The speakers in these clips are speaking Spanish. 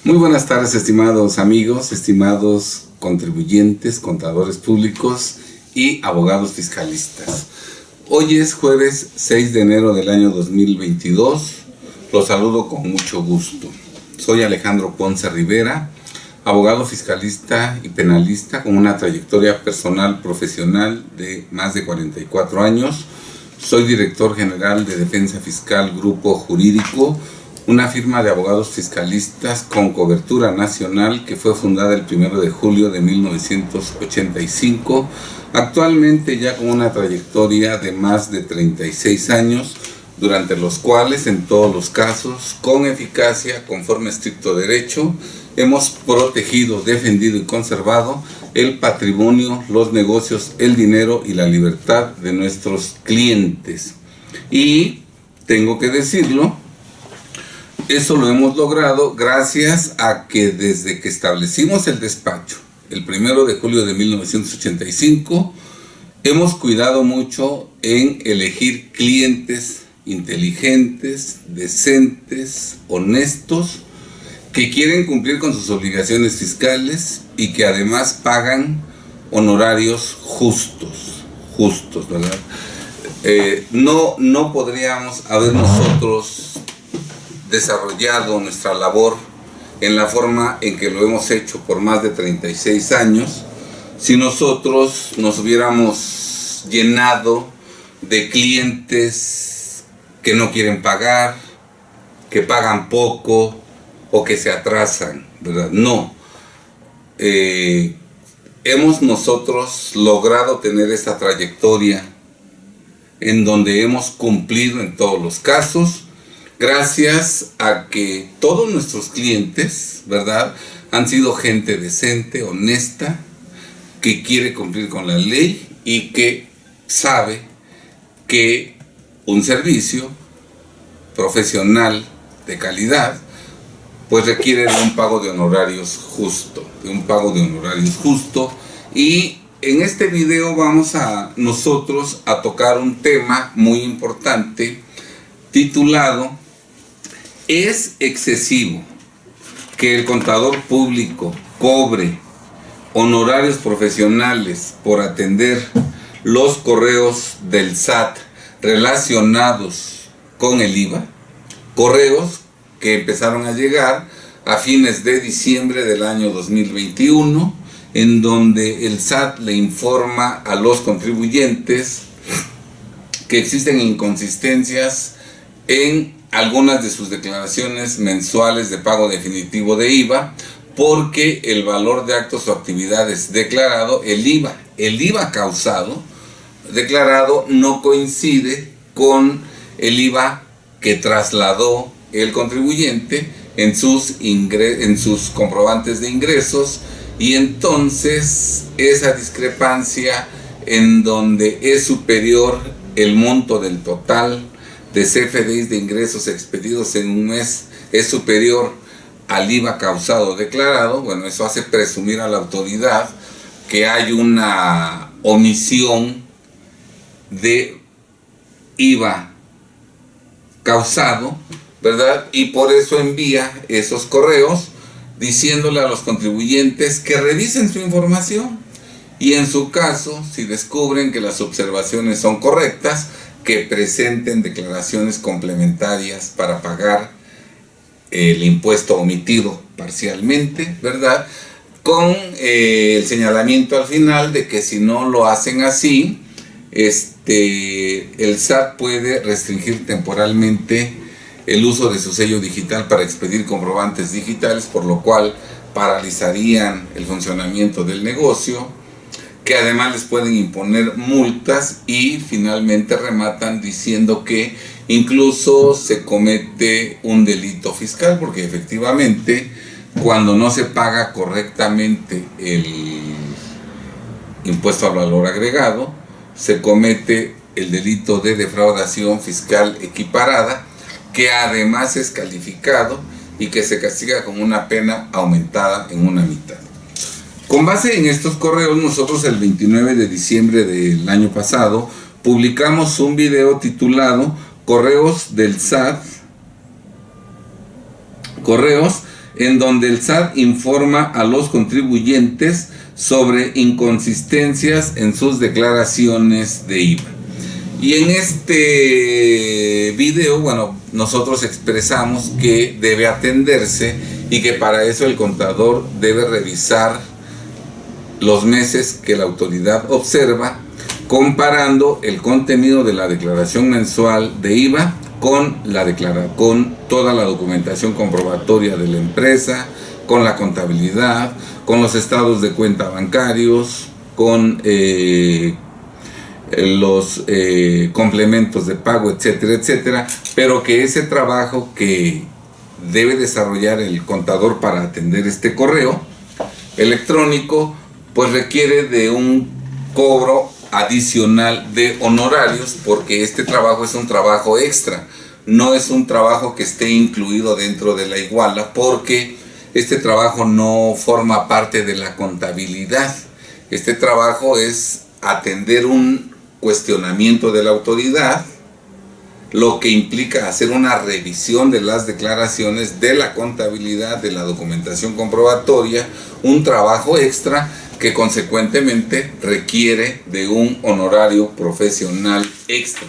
Muy buenas tardes, estimados amigos, estimados contribuyentes, contadores públicos y abogados fiscalistas. Hoy es jueves 6 de enero del año 2022. Los saludo con mucho gusto. Soy Alejandro Ponce Rivera, abogado fiscalista y penalista con una trayectoria personal profesional de más de 44 años. Soy director general de Defensa Fiscal Grupo Jurídico, una firma de abogados fiscalistas con cobertura nacional que fue fundada el 1 de julio de 1985, actualmente ya con una trayectoria de más de 36 años, durante los cuales en todos los casos, con eficacia, conforme a estricto derecho, hemos protegido, defendido y conservado el patrimonio, los negocios, el dinero y la libertad de nuestros clientes. Y tengo que decirlo, eso lo hemos logrado gracias a que desde que establecimos el despacho, el 1 de julio de 1985, hemos cuidado mucho en elegir clientes inteligentes, decentes, honestos, que quieren cumplir con sus obligaciones fiscales y que además pagan honorarios justos, ¿verdad? No podríamos haber nosotros desarrollado nuestra labor en la forma en que lo hemos hecho por más de 36 años si nosotros nos hubiéramos llenado de clientes que no quieren pagar, que pagan poco o que se atrasan, ¿verdad? No. Hemos nosotros logrado tener esta trayectoria en donde hemos cumplido en todos los casos, gracias a que todos nuestros clientes, ¿verdad?, han sido gente decente, honesta, que quiere cumplir con la ley y que sabe que un servicio profesional de calidad pues requiere de un pago de honorarios justo, y en este video vamos a nosotros a tocar un tema muy importante titulado: ¿es excesivo que el contador público cobre honorarios profesionales por atender los correos del SAT relacionados con el IVA? Correos que empezaron a llegar a fines de diciembre del año 2021, en donde el SAT le informa a los contribuyentes que existen inconsistencias en algunas de sus declaraciones mensuales de pago definitivo de IVA, porque el valor de actos o actividades declarado, el IVA causado, declarado, no coincide con el IVA que trasladó el contribuyente en sus comprobantes de ingresos, y entonces esa discrepancia en donde es superior el monto del total de CFDIs de ingresos expedidos en un mes, es superior al IVA causado declarado, bueno, eso hace presumir a la autoridad que hay una omisión de IVA causado, ¿verdad? Y por eso envía esos correos diciéndole a los contribuyentes que revisen su información y, en su caso, si descubren que las observaciones son correctas, que presenten declaraciones complementarias para pagar el impuesto omitido parcialmente, ¿verdad?, con el señalamiento al final de que si no lo hacen así, el SAT puede restringir temporalmente el uso de su sello digital para expedir comprobantes digitales, por lo cual paralizarían el funcionamiento del negocio, que además les pueden imponer multas, y finalmente rematan diciendo que incluso se comete un delito fiscal, porque efectivamente cuando no se paga correctamente el impuesto al valor agregado, se comete el delito de defraudación fiscal equiparada, que además es calificado y que se castiga con una pena aumentada en una mitad. Con base en estos correos, nosotros el 29 de diciembre del año pasado publicamos un video titulado "Correos del SAT", correos en donde el SAT informa a los contribuyentes sobre inconsistencias en sus declaraciones de IVA. Y en este video, bueno, nosotros expresamos que debe atenderse y que para eso el contador debe revisar los meses que la autoridad observa, comparando el contenido de la declaración mensual de IVA con toda la documentación comprobatoria de la empresa, con la contabilidad, con los estados de cuenta bancarios, con los complementos de pago, etcétera, etcétera, pero que ese trabajo que debe desarrollar el contador para atender este correo electrónico, pues requiere de un cobro adicional de honorarios, porque este trabajo es un trabajo extra, no es un trabajo que esté incluido dentro de la iguala, porque este trabajo no forma parte de la contabilidad. Este trabajo es atender un cuestionamiento de la autoridad, lo que implica hacer una revisión de las declaraciones, de la contabilidad, de la documentación comprobatoria, un trabajo extra que consecuentemente requiere de un honorario profesional extra,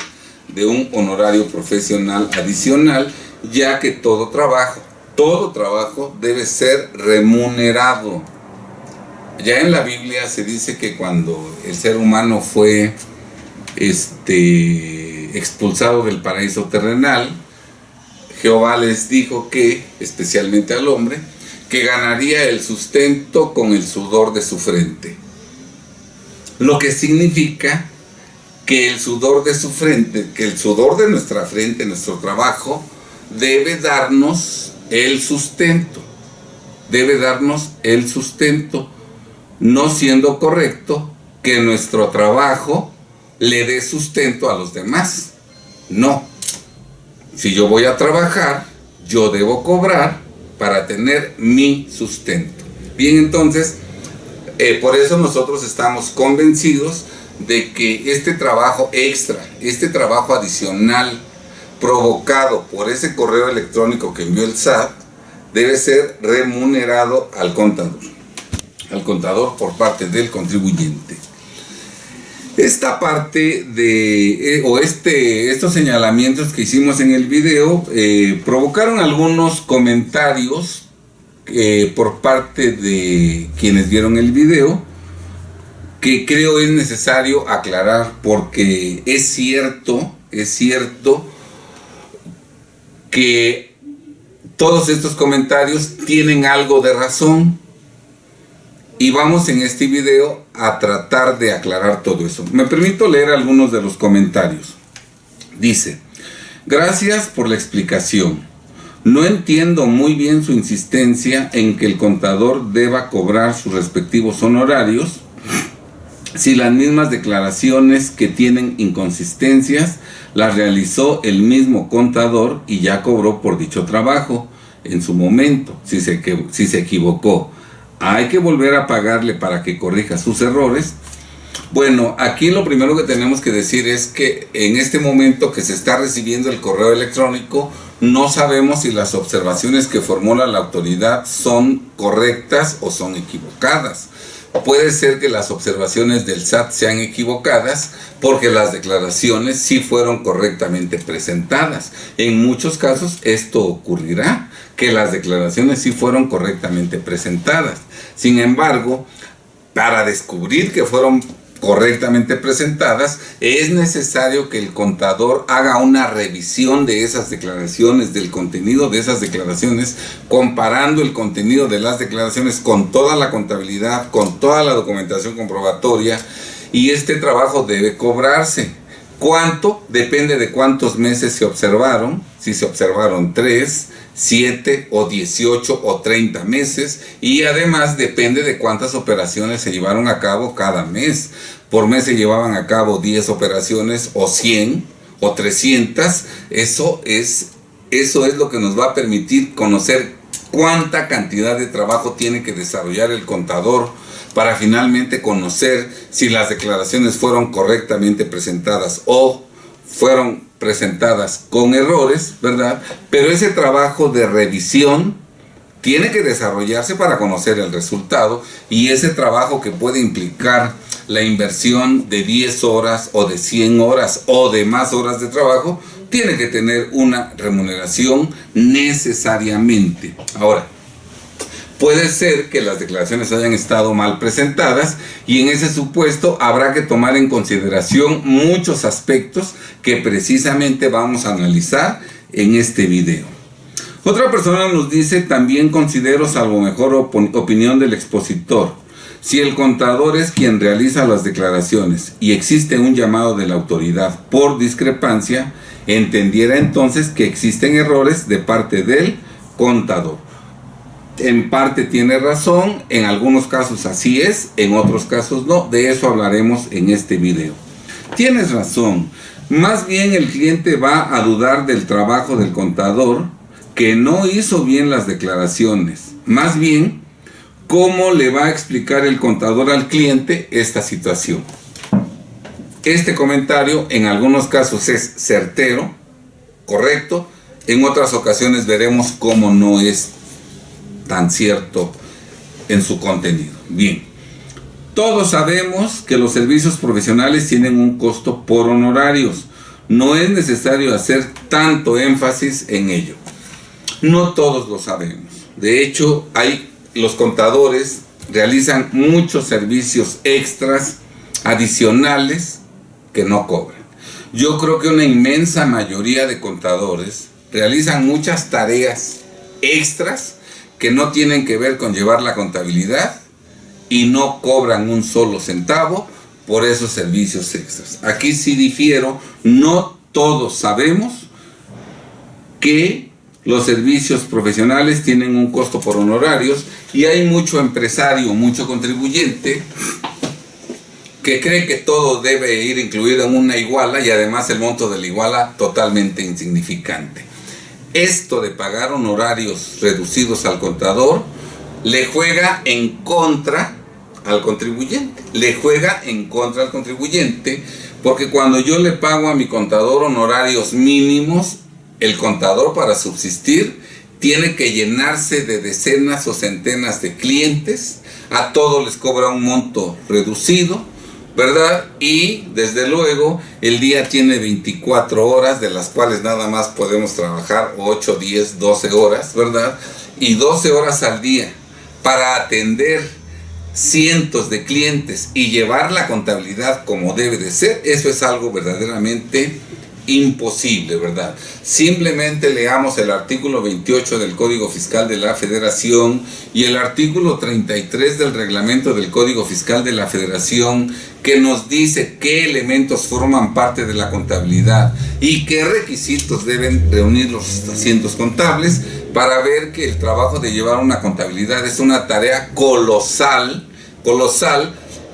de un honorario profesional adicional, ya que todo trabajo debe ser remunerado. Ya en la Biblia se dice que cuando el ser humano fue expulsado del paraíso terrenal, Jehová les dijo que, especialmente al hombre, que ganaría el sustento con el sudor de su frente. Lo que significa que el sudor de su frente, que el sudor de nuestra frente, nuestro trabajo, debe darnos el sustento. Debe darnos el sustento, no siendo correcto que nuestro trabajo le dé sustento a los demás. No. Si yo voy a trabajar, yo debo cobrar para tener mi sustento. Bien, entonces, por eso nosotros estamos convencidos de que este trabajo extra, este trabajo adicional provocado por ese correo electrónico que envió el SAT, debe ser remunerado al contador por parte del contribuyente. Esta parte estos señalamientos que hicimos en el video provocaron algunos comentarios por parte de quienes vieron el video, que creo es necesario aclarar, porque es cierto que todos estos comentarios tienen algo de razón. Y vamos en este video a tratar de aclarar todo eso. Me permito leer algunos de los comentarios. Dice: gracias por la explicación. No entiendo muy bien su insistencia en que el contador deba cobrar sus respectivos honorarios si las mismas declaraciones que tienen inconsistencias las realizó el mismo contador y ya cobró por dicho trabajo en su momento. Si se equivocó, ¿hay que volver a pagarle para que corrija sus errores? Bueno, aquí lo primero que tenemos que decir es que en este momento que se está recibiendo el correo electrónico, no sabemos si las observaciones que formula la autoridad son correctas o son equivocadas. Puede ser que las observaciones del SAT sean equivocadas porque las declaraciones sí fueron correctamente presentadas. En muchos casos esto ocurrirá, que las declaraciones sí fueron correctamente presentadas. Sin embargo, para descubrir que fueron correctamente presentadas, es necesario que el contador haga una revisión de esas declaraciones, del contenido de esas declaraciones, comparando el contenido de las declaraciones con toda la contabilidad, con toda la documentación comprobatoria, y este trabajo debe cobrarse. ¿Cuánto? Depende de cuántos meses se observaron, si se observaron 3, 7 o 18 o 30 meses, y además depende de cuántas operaciones se llevaron a cabo cada mes. Por mes se llevaban a cabo 10 operaciones o 100 o 300. Eso es lo que nos va a permitir conocer cuánta cantidad de trabajo tiene que desarrollar el contador para finalmente conocer si las declaraciones fueron correctamente presentadas o fueron presentadas con errores, ¿verdad? Pero ese trabajo de revisión tiene que desarrollarse para conocer el resultado, y ese trabajo que puede implicar la inversión de 10 horas o de 100 horas o de más horas de trabajo, tiene que tener una remuneración necesariamente. Ahora, puede ser que las declaraciones hayan estado mal presentadas, y en ese supuesto habrá que tomar en consideración muchos aspectos que precisamente vamos a analizar en este video. Otra persona nos dice: también considero, salvo mejor opinión del expositor, si el contador es quien realiza las declaraciones y existe un llamado de la autoridad por discrepancia, entendiera entonces que existen errores de parte del contador. En parte tiene razón, en algunos casos así es, en otros casos no. De eso hablaremos en este video. Tienes razón, más bien el cliente va a dudar del trabajo del contador, que no hizo bien las declaraciones. Más bien, ¿cómo le va a explicar el contador al cliente esta situación? Este comentario en algunos casos es certero, correcto. En otras ocasiones veremos cómo no es tan cierto en su contenido. Bien, todos sabemos que los servicios profesionales tienen un costo por honorarios. No es necesario hacer tanto énfasis en ello. No todos lo sabemos. De hecho, los contadores realizan muchos servicios extras, adicionales, que no cobran. Yo creo que una inmensa mayoría de contadores realizan muchas tareas extras que no tienen que ver con llevar la contabilidad y no cobran un solo centavo por esos servicios extras. Aquí sí difiero, no todos sabemos que los servicios profesionales tienen un costo por honorarios, y hay mucho empresario, mucho contribuyente que cree que todo debe ir incluido en una iguala, y además el monto de la iguala totalmente insignificante. Esto de pagar honorarios reducidos al contador le juega en contra al contribuyente. Le juega en contra al contribuyente, porque cuando yo le pago a mi contador honorarios mínimos, el contador, para subsistir, tiene que llenarse de decenas o centenas de clientes. A todos les cobra un monto reducido, ¿verdad? Y desde luego el día tiene 24 horas, de las cuales nada más podemos trabajar 8, 10, 12 horas, ¿verdad? Y 12 horas al día para atender cientos de clientes y llevar la contabilidad como debe de ser. Eso es algo verdaderamente imposible, ¿verdad? Simplemente leamos el artículo 28 del Código Fiscal de la Federación y el artículo 33 del Reglamento del Código Fiscal de la Federación, que nos dice qué elementos forman parte de la contabilidad y qué requisitos deben reunir los asientos contables, para ver que el trabajo de llevar una contabilidad es una tarea colosal,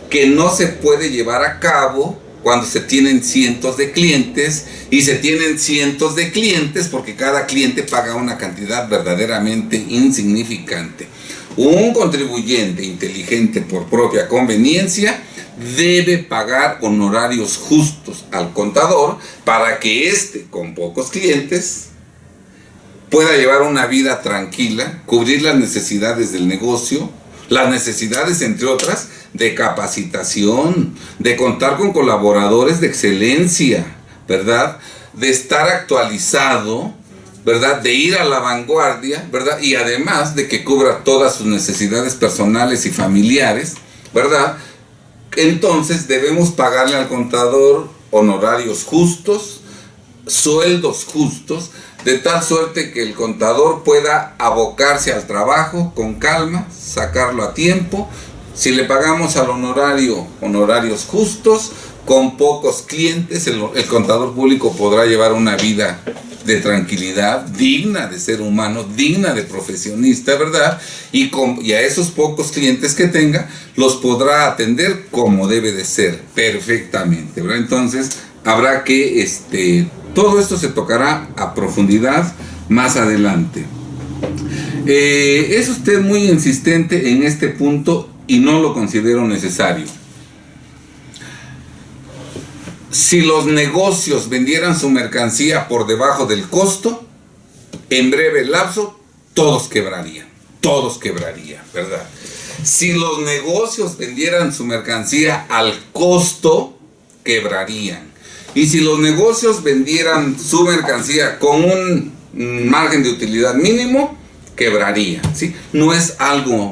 que no se puede llevar a cabo cuando se tienen cientos de clientes, y se tienen cientos de clientes porque cada cliente paga una cantidad verdaderamente insignificante. Un contribuyente inteligente, por propia conveniencia, debe pagar honorarios justos al contador para que éste, con pocos clientes, pueda llevar una vida tranquila, cubrir las necesidades del negocio, las necesidades, entre otras, de capacitación, de contar con colaboradores de excelencia, ¿verdad? De estar actualizado, ¿verdad? De ir a la vanguardia, ¿verdad? Y además de que cubra todas sus necesidades personales y familiares, ¿verdad? Entonces debemos pagarle al contador honorarios justos, sueldos justos, de tal suerte que el contador pueda abocarse al trabajo con calma, sacarlo a tiempo. Si le pagamos al honorarios justos, con pocos clientes, el contador público podrá llevar una vida de tranquilidad, digna de ser humano, digna de profesionista, ¿verdad? Y a esos pocos clientes que tenga, los podrá atender como debe de ser, perfectamente, ¿verdad? Entonces, habrá que, todo esto se tocará a profundidad más adelante. Es usted muy insistente en este punto y no lo considero necesario. Si los negocios vendieran su mercancía por debajo del costo, en breve lapso todos quebrarían. todos quebrarían, ¿verdad? Si los negocios vendieran su mercancía al costo, quebrarían. Y si los negocios vendieran su mercancía con un margen de utilidad mínimo, quebrarían, ¿sí? No es algo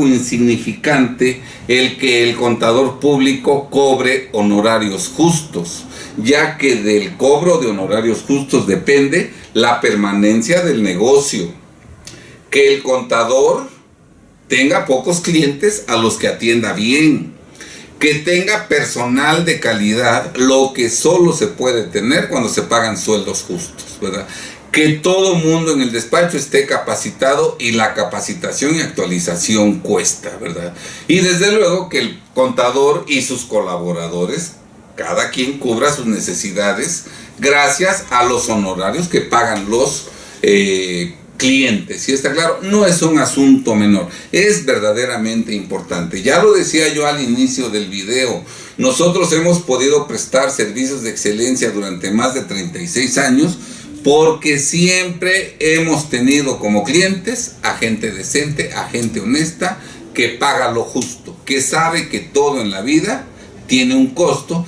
insignificante el que el contador público cobre honorarios justos, ya que del cobro de honorarios justos depende la permanencia del negocio. Que el contador tenga pocos clientes a los que atienda bien, que tenga personal de calidad, lo que solo se puede tener cuando se pagan sueldos justos, ¿verdad? Que todo mundo en el despacho esté capacitado, y la capacitación y actualización cuesta, ¿verdad? Y desde luego que el contador y sus colaboradores, cada quien cubra sus necesidades gracias a los honorarios que pagan los clientes. ¿Sí está claro? No es un asunto menor, es verdaderamente importante. Ya lo decía yo al inicio del video, nosotros hemos podido prestar servicios de excelencia durante más de 36 años porque siempre hemos tenido como clientes a gente decente, a gente honesta, que paga lo justo, que sabe que todo en la vida tiene un costo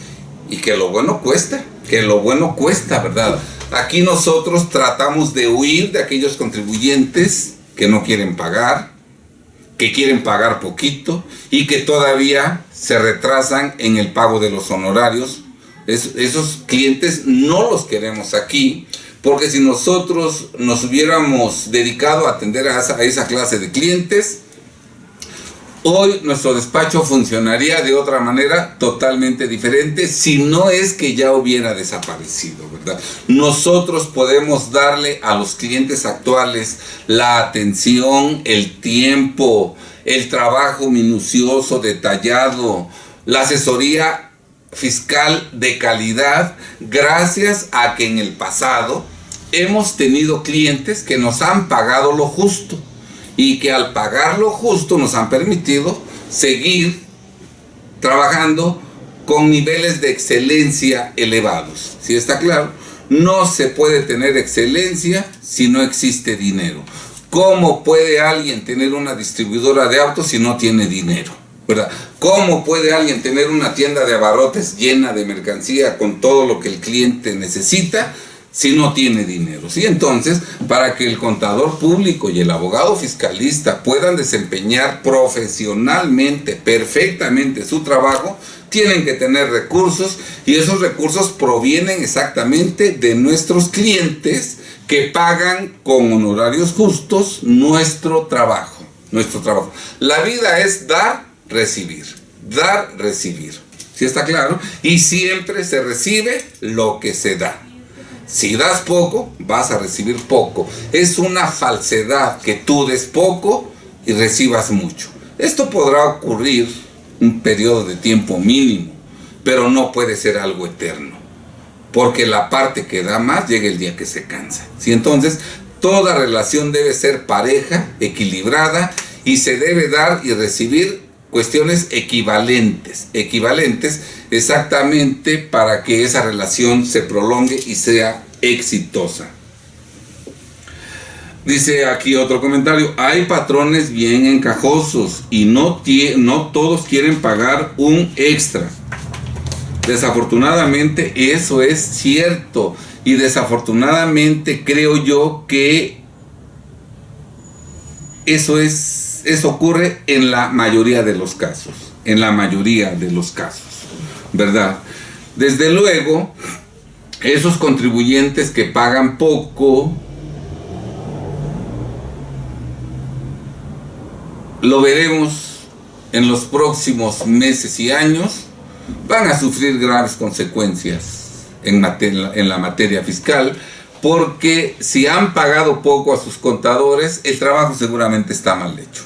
y que lo bueno cuesta, ¿verdad? Aquí nosotros tratamos de huir de aquellos contribuyentes que no quieren pagar, que quieren pagar poquito y que todavía se retrasan en el pago de los honorarios. Esos clientes no los queremos aquí, porque si nosotros nos hubiéramos dedicado a atender a esa clase de clientes, hoy nuestro despacho funcionaría de otra manera totalmente diferente, si no es que ya hubiera desaparecido, ¿verdad? Nosotros podemos darle a los clientes actuales la atención, el tiempo, el trabajo minucioso, detallado, la asesoría fiscal de calidad, gracias a que en el pasado hemos tenido clientes que nos han pagado lo justo, y que al pagar lo justo nos han permitido seguir trabajando con niveles de excelencia elevados. ¿Sí está claro? No se puede tener excelencia si no existe dinero. ¿Cómo puede alguien tener una distribuidora de autos si no tiene dinero? ¿Verdad? ¿Cómo puede alguien tener una tienda de abarrotes llena de mercancía con todo lo que el cliente necesita si no tiene dinero? ¿Sí? Entonces, para que el contador público y el abogado fiscalista puedan desempeñar profesionalmente, perfectamente su trabajo, tienen que tener recursos, y esos recursos provienen exactamente de nuestros clientes que pagan con honorarios justos nuestro trabajo. La vida es dar, recibir. ¿Sí está claro? Y siempre se recibe lo que se da. Si das poco, vas a recibir poco. Es una falsedad que tú des poco y recibas mucho. Esto podrá ocurrir un periodo de tiempo mínimo, pero no puede ser algo eterno, porque la parte que da más llega el día que se cansa. ¿Sí? Entonces, toda relación debe ser pareja, equilibrada, y se debe dar y recibir cuestiones equivalentes exactamente para que esa relación se prolongue y sea exitosa. Dice aquí otro comentario: hay patrones bien encajosos y no todos quieren pagar un extra. Desafortunadamente eso es cierto, y desafortunadamente creo yo que eso ocurre en la mayoría de los casos, ¿verdad? Desde luego, esos contribuyentes que pagan poco, lo veremos en los próximos meses y años, van a sufrir graves consecuencias en la materia fiscal, porque si han pagado poco a sus contadores, el trabajo seguramente está mal hecho.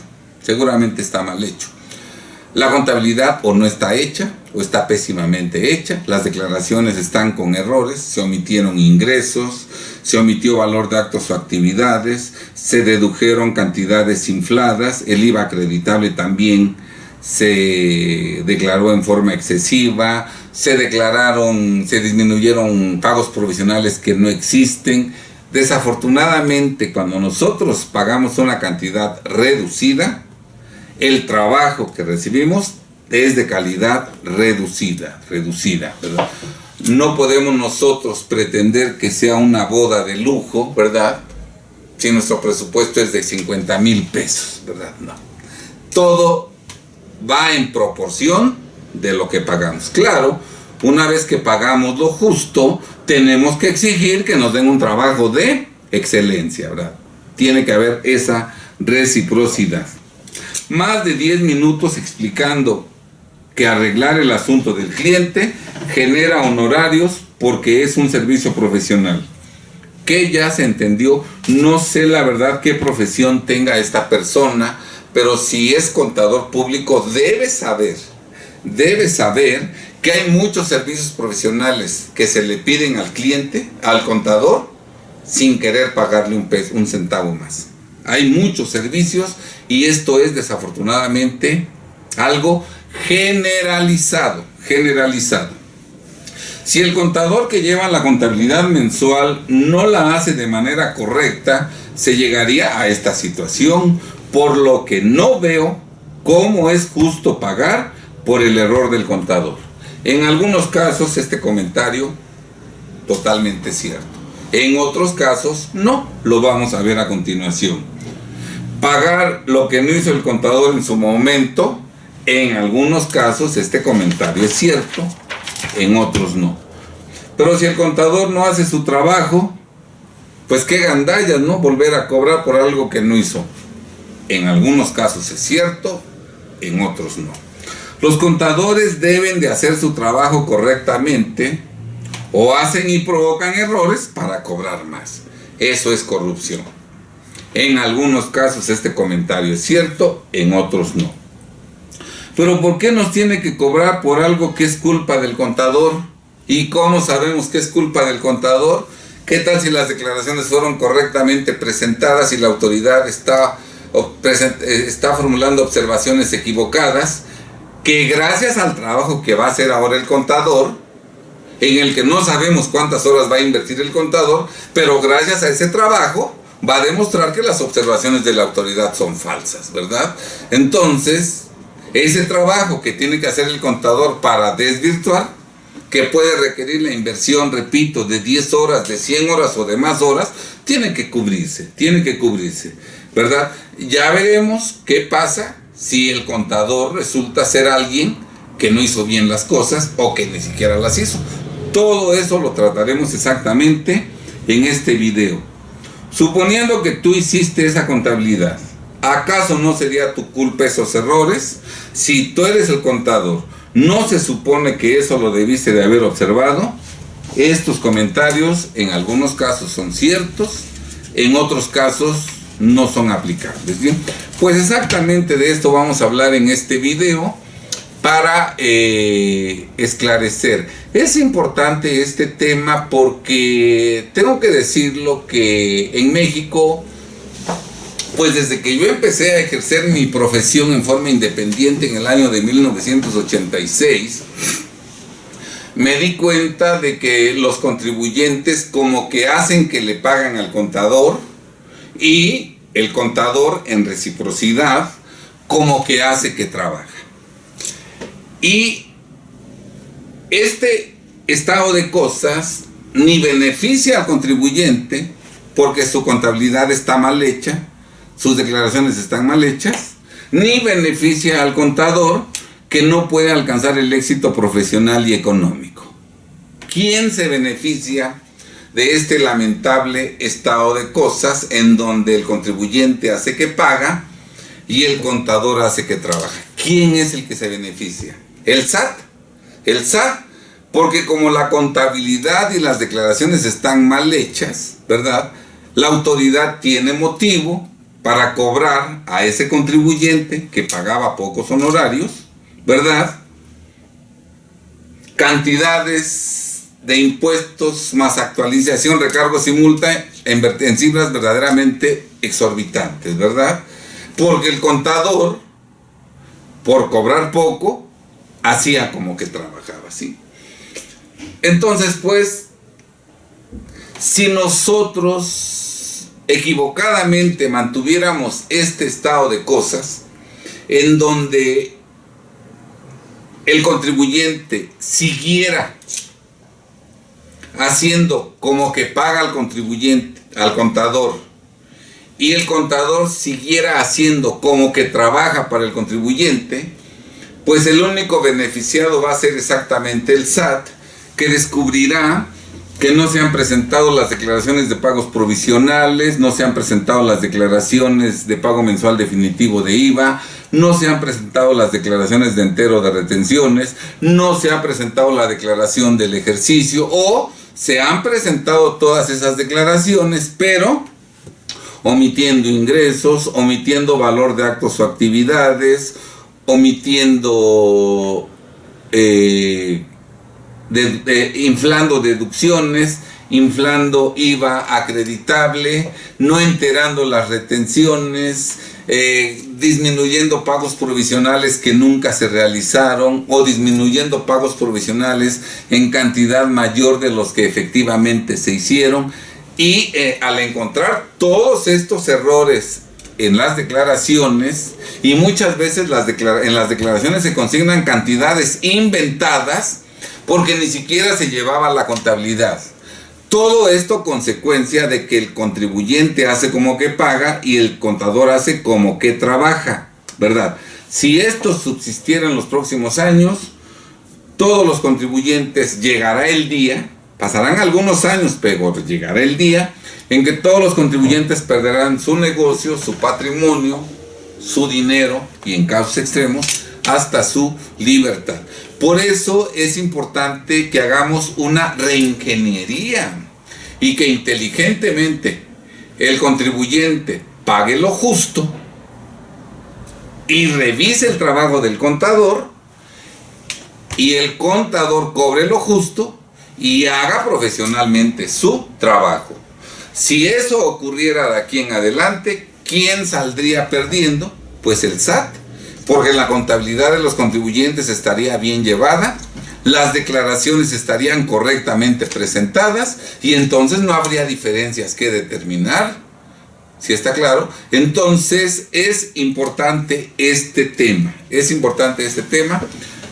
La contabilidad o no está hecha, o está pésimamente hecha, las declaraciones están con errores, se omitieron ingresos, se omitió valor de actos o actividades, se dedujeron cantidades infladas, el IVA acreditable también se declaró en forma excesiva, se disminuyeron pagos provisionales que no existen. Desafortunadamente, cuando nosotros pagamos una cantidad reducida, el trabajo que recibimos es de calidad reducida, ¿verdad? No podemos nosotros pretender que sea una boda de lujo, ¿verdad? Si nuestro presupuesto es de 50,000 pesos, ¿verdad? No. Todo va en proporción de lo que pagamos. Claro, una vez que pagamos lo justo, tenemos que exigir que nos den un trabajo de excelencia, ¿verdad? Tiene que haber esa reciprocidad. Más de 10 minutos explicando que arreglar el asunto del cliente genera honorarios porque es un servicio profesional. Que ya se entendió, no sé la verdad qué profesión tenga esta persona, pero si es contador público debe saber que hay muchos servicios profesionales que se le piden al cliente, al contador, sin querer pagarle un centavo más. Hay muchos servicios y esto es desafortunadamente algo generalizado. Si el contador que lleva la contabilidad mensual no la hace de manera correcta, se llegaría a esta situación, por lo que no veo cómo es justo pagar por el error del contador. En algunos casos este comentario totalmente cierto. En otros casos no, lo vamos a ver a continuación. Pagar lo que no hizo el contador en su momento, en algunos casos este comentario es cierto, en otros no. Pero si el contador no hace su trabajo, pues qué gandallas, ¿no? Volver a cobrar por algo que no hizo. En algunos casos es cierto, en otros no. Los contadores deben de hacer su trabajo correctamente o hacen y provocan errores para cobrar más. Eso es corrupción. En algunos casos este comentario es cierto, en otros no. Pero ¿por qué nos tiene que cobrar por algo que es culpa del contador? ¿Y cómo sabemos que es culpa del contador? ¿Qué tal si las declaraciones fueron correctamente presentadas y la autoridad está formulando observaciones equivocadas? Que gracias al trabajo que va a hacer ahora el contador, en el que no sabemos cuántas horas va a invertir el contador, pero gracias a ese trabajo va a demostrar que las observaciones de la autoridad son falsas, ¿verdad? Entonces, ese trabajo que tiene que hacer el contador para desvirtuar, que puede requerir la inversión, repito, de 10 horas, de 100 horas o de más horas, tiene que cubrirse, ¿verdad? Ya veremos qué pasa si el contador resulta ser alguien que no hizo bien las cosas o que ni siquiera las hizo. Todo eso lo trataremos exactamente en este video. Suponiendo que tú hiciste esa contabilidad, ¿acaso no sería tu culpa esos errores? Si tú eres el contador, ¿no se supone que eso lo debiste de haber observado? Estos comentarios en algunos casos son ciertos, en otros casos no son aplicables. Bien, pues exactamente de esto vamos a hablar en este video para esclarecer. Es importante este tema porque tengo que decirlo que en México, pues desde que yo empecé a ejercer mi profesión en forma independiente en el año de 1986, me di cuenta de que los contribuyentes como que hacen que le pagan al contador y el contador en reciprocidad como que hace que trabaja. Y este estado de cosas ni beneficia al contribuyente porque su contabilidad está mal hecha, sus declaraciones están mal hechas, ni beneficia al contador que no puede alcanzar el éxito profesional y económico. ¿Quién se beneficia de este lamentable estado de cosas en donde el contribuyente hace que paga y el contador hace que trabaja? ¿Quién es el que se beneficia? ¿El SAT? El SAT, porque como la contabilidad y las declaraciones están mal hechas, ¿verdad? La autoridad tiene motivo para cobrar a ese contribuyente que pagaba pocos honorarios, ¿verdad? Cantidades de impuestos más actualización, recargos y multa en cifras verdaderamente exorbitantes, ¿verdad? Porque el contador, por cobrar poco, hacía como que trabajaba, ¿sí? Entonces, pues, Si nosotros equivocadamente mantuviéramos este estado de cosas, en donde el contribuyente siguiera haciendo como que paga al contribuyente, al contador, y el contador siguiera haciendo como que trabaja para el contribuyente, pues el único beneficiado va a ser exactamente el SAT, que descubrirá que no se han presentado las declaraciones de pagos provisionales, no se han presentado las declaraciones de pago mensual definitivo de IVA, no se han presentado las declaraciones de entero de retenciones, no se ha presentado la declaración del ejercicio, o se han presentado todas esas declaraciones, pero omitiendo ingresos, omitiendo valor de actos o actividades, omitiendo, inflando deducciones, inflando IVA acreditable, no enterando las retenciones, disminuyendo pagos provisionales que nunca se realizaron, o disminuyendo pagos provisionales en cantidad mayor de los que efectivamente se hicieron. Y al encontrar todos estos errores en las declaraciones, y muchas veces en las declaraciones se consignan cantidades inventadas porque ni siquiera se llevaba la contabilidad. Todo esto consecuencia de que el contribuyente hace como que paga y el contador hace como que trabaja, ¿verdad? Si esto subsistiera en los próximos años, todos los contribuyentes, llegará el día, pasarán algunos años, pero llegará el día en que todos los contribuyentes perderán su negocio, su patrimonio, su dinero y, en casos extremos, hasta su libertad. Por eso es importante que hagamos una reingeniería y que inteligentemente el contribuyente pague lo justo y revise el trabajo del contador, y el contador cobre lo justo y haga profesionalmente su trabajo. Si eso ocurriera de aquí en adelante, ¿quién saldría perdiendo? Pues el SAT, porque la contabilidad de los contribuyentes estaría bien llevada, las declaraciones estarían correctamente presentadas y entonces no habría diferencias que determinar. ¿Sí está claro? Entonces es importante este tema,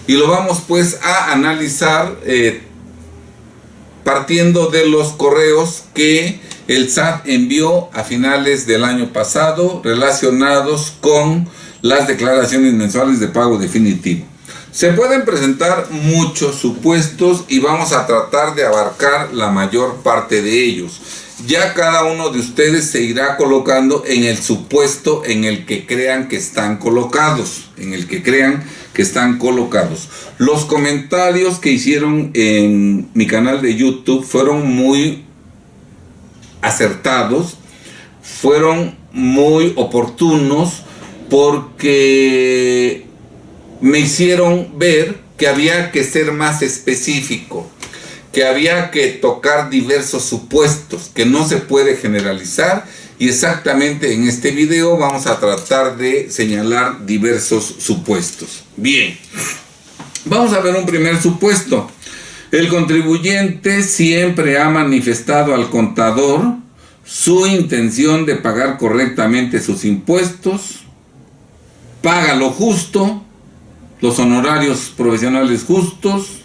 y lo vamos pues a analizar partiendo de los correos que el SAT envió a finales del año pasado relacionados con las declaraciones mensuales de pago definitivo. Se pueden presentar muchos supuestos y vamos a tratar de abarcar la mayor parte de ellos. Ya cada uno de ustedes se irá colocando en el supuesto en el que crean que están colocados, Los comentarios que hicieron en mi canal de YouTube fueron muy acertados, fueron muy oportunos, porque me hicieron ver que había que ser más específico, que había que tocar diversos supuestos, que no se puede generalizar, y exactamente en este video vamos a tratar de señalar diversos supuestos. Bien, vamos a ver un primer supuesto. El contribuyente siempre ha manifestado al contador su intención de pagar correctamente sus impuestos, paga lo justo, los honorarios profesionales justos,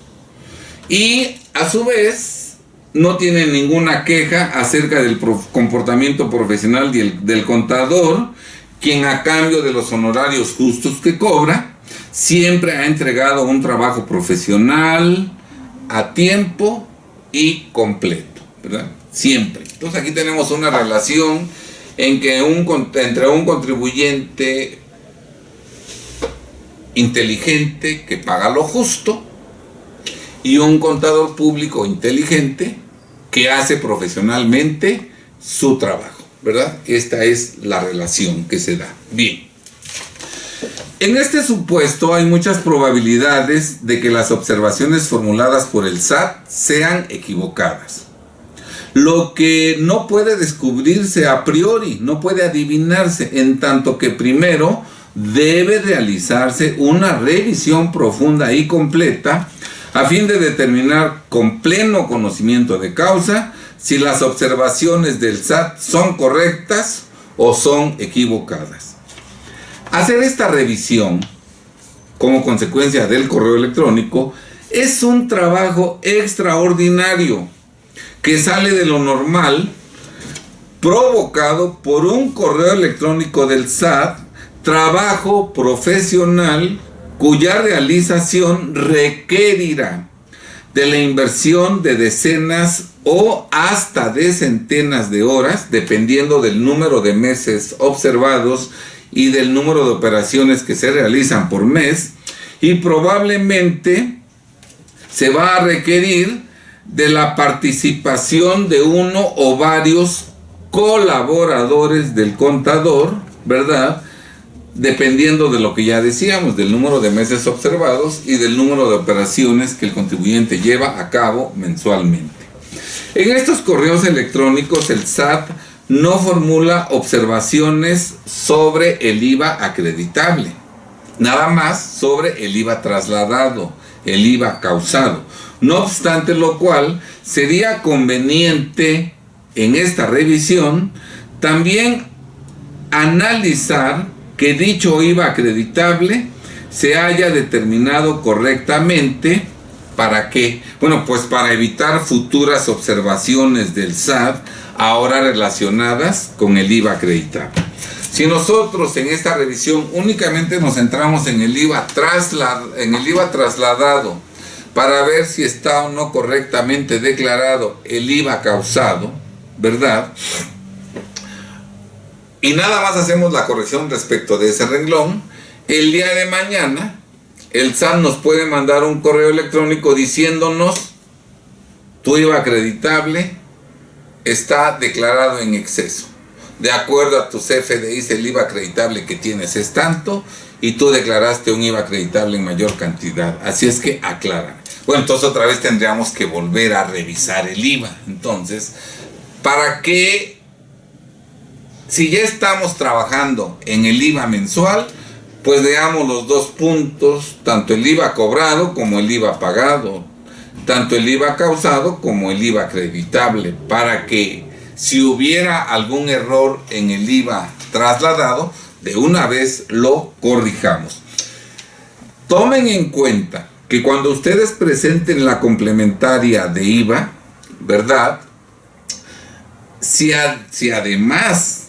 y a su vez no tiene ninguna queja acerca del comportamiento profesional del contador, quien a cambio de los honorarios justos que cobra, siempre ha entregado un trabajo profesional, a tiempo y completo, ¿verdad? Siempre. Entonces aquí tenemos una relación en que entre un contribuyente inteligente que paga lo justo y un contador público inteligente que hace profesionalmente su trabajo, ¿verdad? Esta es la relación que se da. Bien. En este supuesto hay muchas probabilidades de que las observaciones formuladas por el SAT sean equivocadas. Lo que no puede descubrirse a priori, no puede adivinarse, en tanto que primero debe realizarse una revisión profunda y completa a fin de determinar con pleno conocimiento de causa si las observaciones del SAT son correctas o son equivocadas. Hacer esta revisión como consecuencia del correo electrónico es un trabajo extraordinario que sale de lo normal, provocado por un correo electrónico del SAT, trabajo profesional cuya realización requerirá de la inversión de decenas o hasta de centenas de horas, dependiendo del número de meses observados y del número de operaciones que se realizan por mes, y probablemente se va a requerir de la participación de uno o varios colaboradores del contador, ¿verdad? Dependiendo de lo que ya decíamos, del número de meses observados y del número de operaciones que el contribuyente lleva a cabo mensualmente. En estos correos electrónicos el SAT no formula observaciones sobre el IVA acreditable, nada más sobre el IVA trasladado, el IVA causado. No obstante lo cual, sería conveniente en esta revisión también analizar que dicho IVA acreditable se haya determinado correctamente. ¿Para qué? Bueno, pues para evitar futuras observaciones del SAT ahora relacionadas con el IVA acreditable. Si nosotros en esta revisión únicamente nos centramos en el IVA trasladado para ver si está o no correctamente declarado el IVA causado, ¿verdad? Y nada más hacemos la corrección respecto de ese renglón, el día de mañana el SAT nos puede mandar un correo electrónico diciéndonos: tu IVA acreditable está declarado en exceso. De acuerdo a tu CFDI, el IVA acreditable que tienes es tanto y tú declaraste un IVA acreditable en mayor cantidad. Así es que aclara. Bueno, entonces otra vez tendríamos que volver a revisar el IVA. Entonces, ¿para qué? Si ya estamos trabajando en el IVA mensual, pues veamos los dos puntos, tanto el IVA cobrado como el IVA pagado, tanto el IVA causado como el IVA acreditable, para que si hubiera algún error en el IVA trasladado, de una vez lo corrijamos. Tomen en cuenta que cuando ustedes presenten la complementaria de IVA, ¿verdad? Si además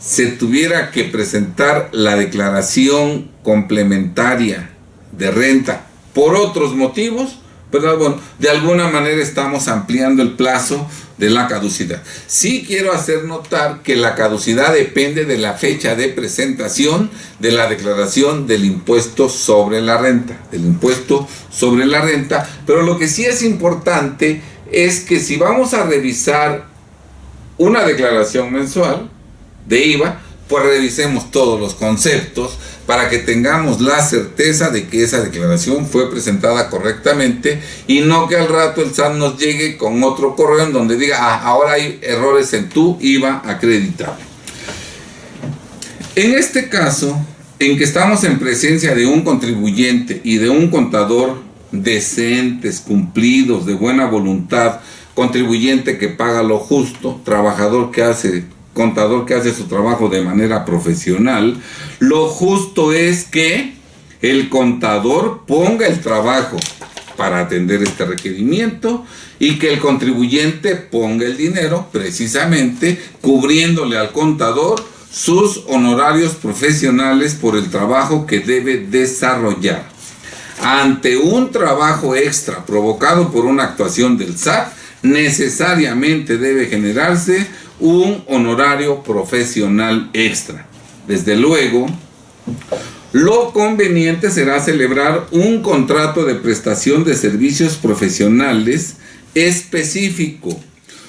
se tuviera que presentar la declaración complementaria de renta por otros motivos, ¿verdad? Bueno, de alguna manera estamos ampliando el plazo de la caducidad. Sí quiero hacer notar que la caducidad depende de la fecha de presentación de la declaración del impuesto sobre la renta, pero lo que sí es importante es que si vamos a revisar una declaración mensual de IVA, pues revisemos todos los conceptos para que tengamos la certeza de que esa declaración fue presentada correctamente y no que al rato el SAT nos llegue con otro correo en donde diga: ahora hay errores en tu IVA acreditable. En este caso, en que estamos en presencia de un contribuyente y de un contador decentes, cumplidos, de buena voluntad, contribuyente que paga lo justo, contador que hace su trabajo de manera profesional, lo justo es que el contador ponga el trabajo para atender este requerimiento y que el contribuyente ponga el dinero precisamente cubriéndole al contador sus honorarios profesionales por el trabajo que debe desarrollar. Ante un trabajo extra provocado por una actuación del SAT, necesariamente debe generarse un honorario profesional extra. Desde luego, lo conveniente será celebrar un contrato de prestación de servicios profesionales específico,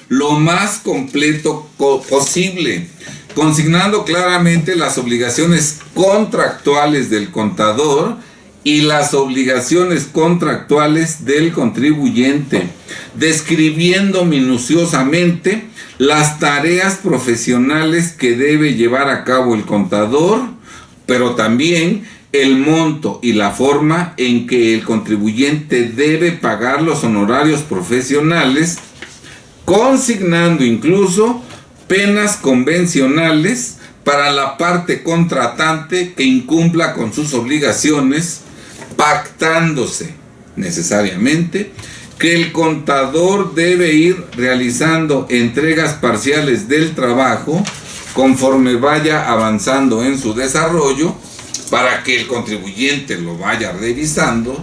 lo más completo posible, consignando claramente las obligaciones contractuales del contador y las obligaciones contractuales del contribuyente, describiendo minuciosamente las tareas profesionales que debe llevar a cabo el contador, pero también el monto y la forma en que el contribuyente debe pagar los honorarios profesionales, consignando incluso penas convencionales para la parte contratante que incumpla con sus obligaciones, pactándose necesariamente que el contador debe ir realizando entregas parciales del trabajo conforme vaya avanzando en su desarrollo, para que el contribuyente lo vaya revisando,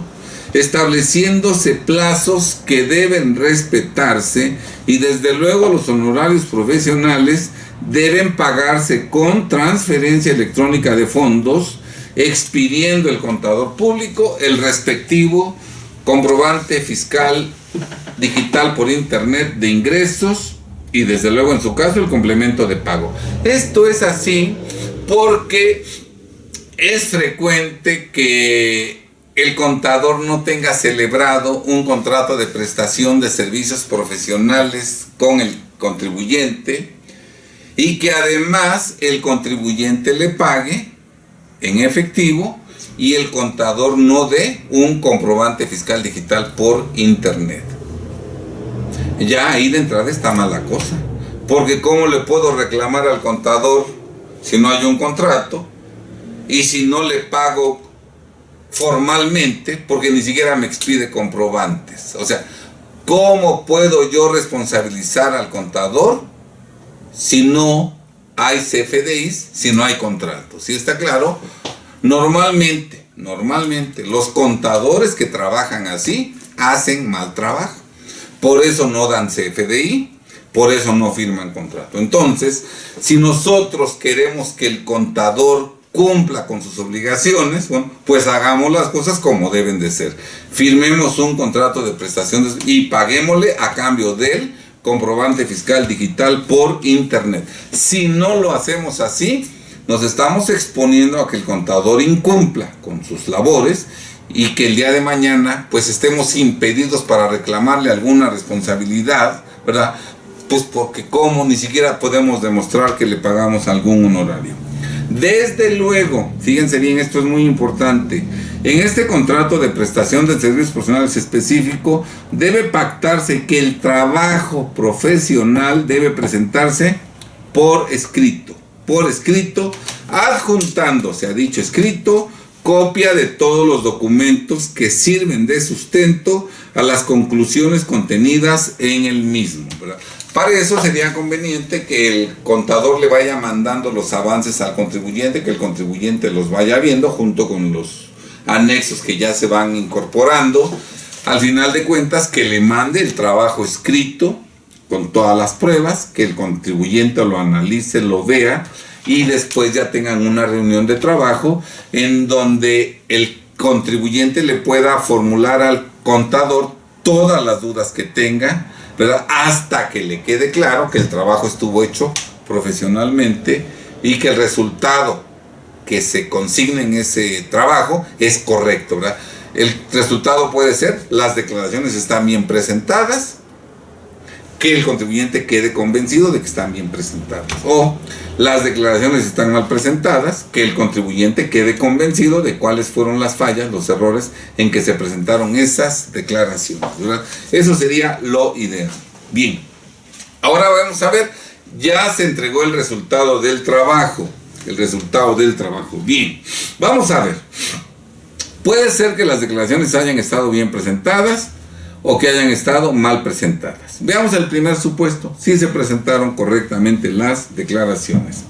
estableciéndose plazos que deben respetarse, y desde luego los honorarios profesionales deben pagarse con transferencia electrónica de fondos, expidiendo el contador público el respectivo comprobante fiscal digital por internet de ingresos y desde luego en su caso el complemento de pago. Esto es así porque es frecuente que el contador no tenga celebrado un contrato de prestación de servicios profesionales con el contribuyente y que además el contribuyente le pague en efectivo y el contador no dé un comprobante fiscal digital por internet. Ya ahí de entrada está mala cosa, porque ¿cómo le puedo reclamar al contador si no hay un contrato y si no le pago formalmente, porque ni siquiera me expide comprobantes? O sea, ¿cómo puedo yo responsabilizar al contador si no hay CFDIs, si no hay contratos? ¿Sí está claro? Normalmente los contadores que trabajan así hacen mal trabajo. Por eso no dan CFDI, por eso no firman contrato. Entonces, si nosotros queremos que el contador cumpla con sus obligaciones, bueno, pues hagamos las cosas como deben de ser. Firmemos un contrato de prestación y paguémosle a cambio del comprobante fiscal digital por internet. Si no lo hacemos así, nos estamos exponiendo a que el contador incumpla con sus labores y que el día de mañana pues estemos impedidos para reclamarle alguna responsabilidad, ¿verdad? Pues porque como ni siquiera podemos demostrar que le pagamos algún honorario. Desde luego, fíjense bien, esto es muy importante, en este contrato de prestación de servicios profesionales específico debe pactarse que el trabajo profesional debe presentarse por escrito, adjuntándose a dicho escrito copia de todos los documentos que sirven de sustento a las conclusiones contenidas en el mismo, ¿verdad? Para eso sería conveniente que el contador le vaya mandando los avances al contribuyente, que el contribuyente los vaya viendo junto con los anexos que ya se van incorporando. Al final de cuentas, que le mande el trabajo escrito con todas las pruebas, que el contribuyente lo analice, lo vea, y después ya tengan una reunión de trabajo en donde el contribuyente le pueda formular al contador todas las dudas que tenga, ¿verdad? Hasta que le quede claro que el trabajo estuvo hecho profesionalmente y que el resultado que se consigne en ese trabajo es correcto, ¿verdad? El resultado puede ser: las declaraciones están bien presentadas, que el contribuyente quede convencido de que están bien presentadas, o las declaraciones están mal presentadas, que el contribuyente quede convencido de cuáles fueron las fallas, los errores en que se presentaron esas declaraciones, ¿verdad? Eso sería lo ideal. Bien, ahora vamos a ver, ya se entregó el resultado del trabajo, Bien, vamos a ver. Puede ser que las declaraciones hayan estado bien presentadas o que hayan estado mal presentadas. Veamos el primer supuesto: si se presentaron correctamente las declaraciones.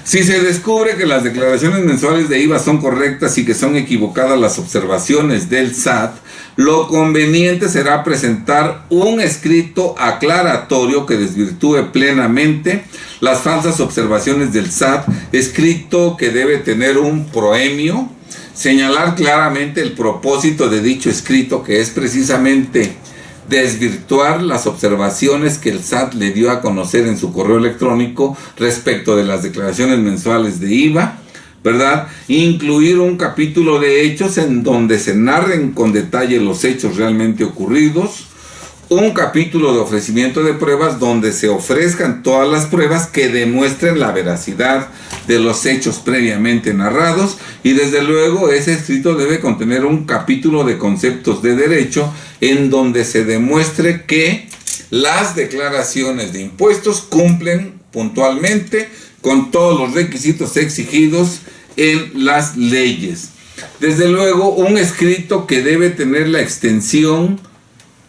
Si se descubre que las declaraciones mensuales de IVA son correctas y que son equivocadas las observaciones del SAT, lo conveniente será presentar un escrito aclaratorio que desvirtúe plenamente las falsas observaciones del SAT, escrito que debe tener un proemio, señalar claramente el propósito de dicho escrito, que es precisamente desvirtuar las observaciones que el SAT le dio a conocer en su correo electrónico respecto de las declaraciones mensuales de IVA, ¿verdad? Incluir un capítulo de hechos en donde se narren con detalle los hechos realmente ocurridos, un capítulo de ofrecimiento de pruebas donde se ofrezcan todas las pruebas que demuestren la veracidad de los hechos previamente narrados, y desde luego ese escrito debe contener un capítulo de conceptos de derecho en donde se demuestre que las declaraciones de impuestos cumplen puntualmente con todos los requisitos exigidos en las leyes. Desde luego, un escrito que debe tener la extensión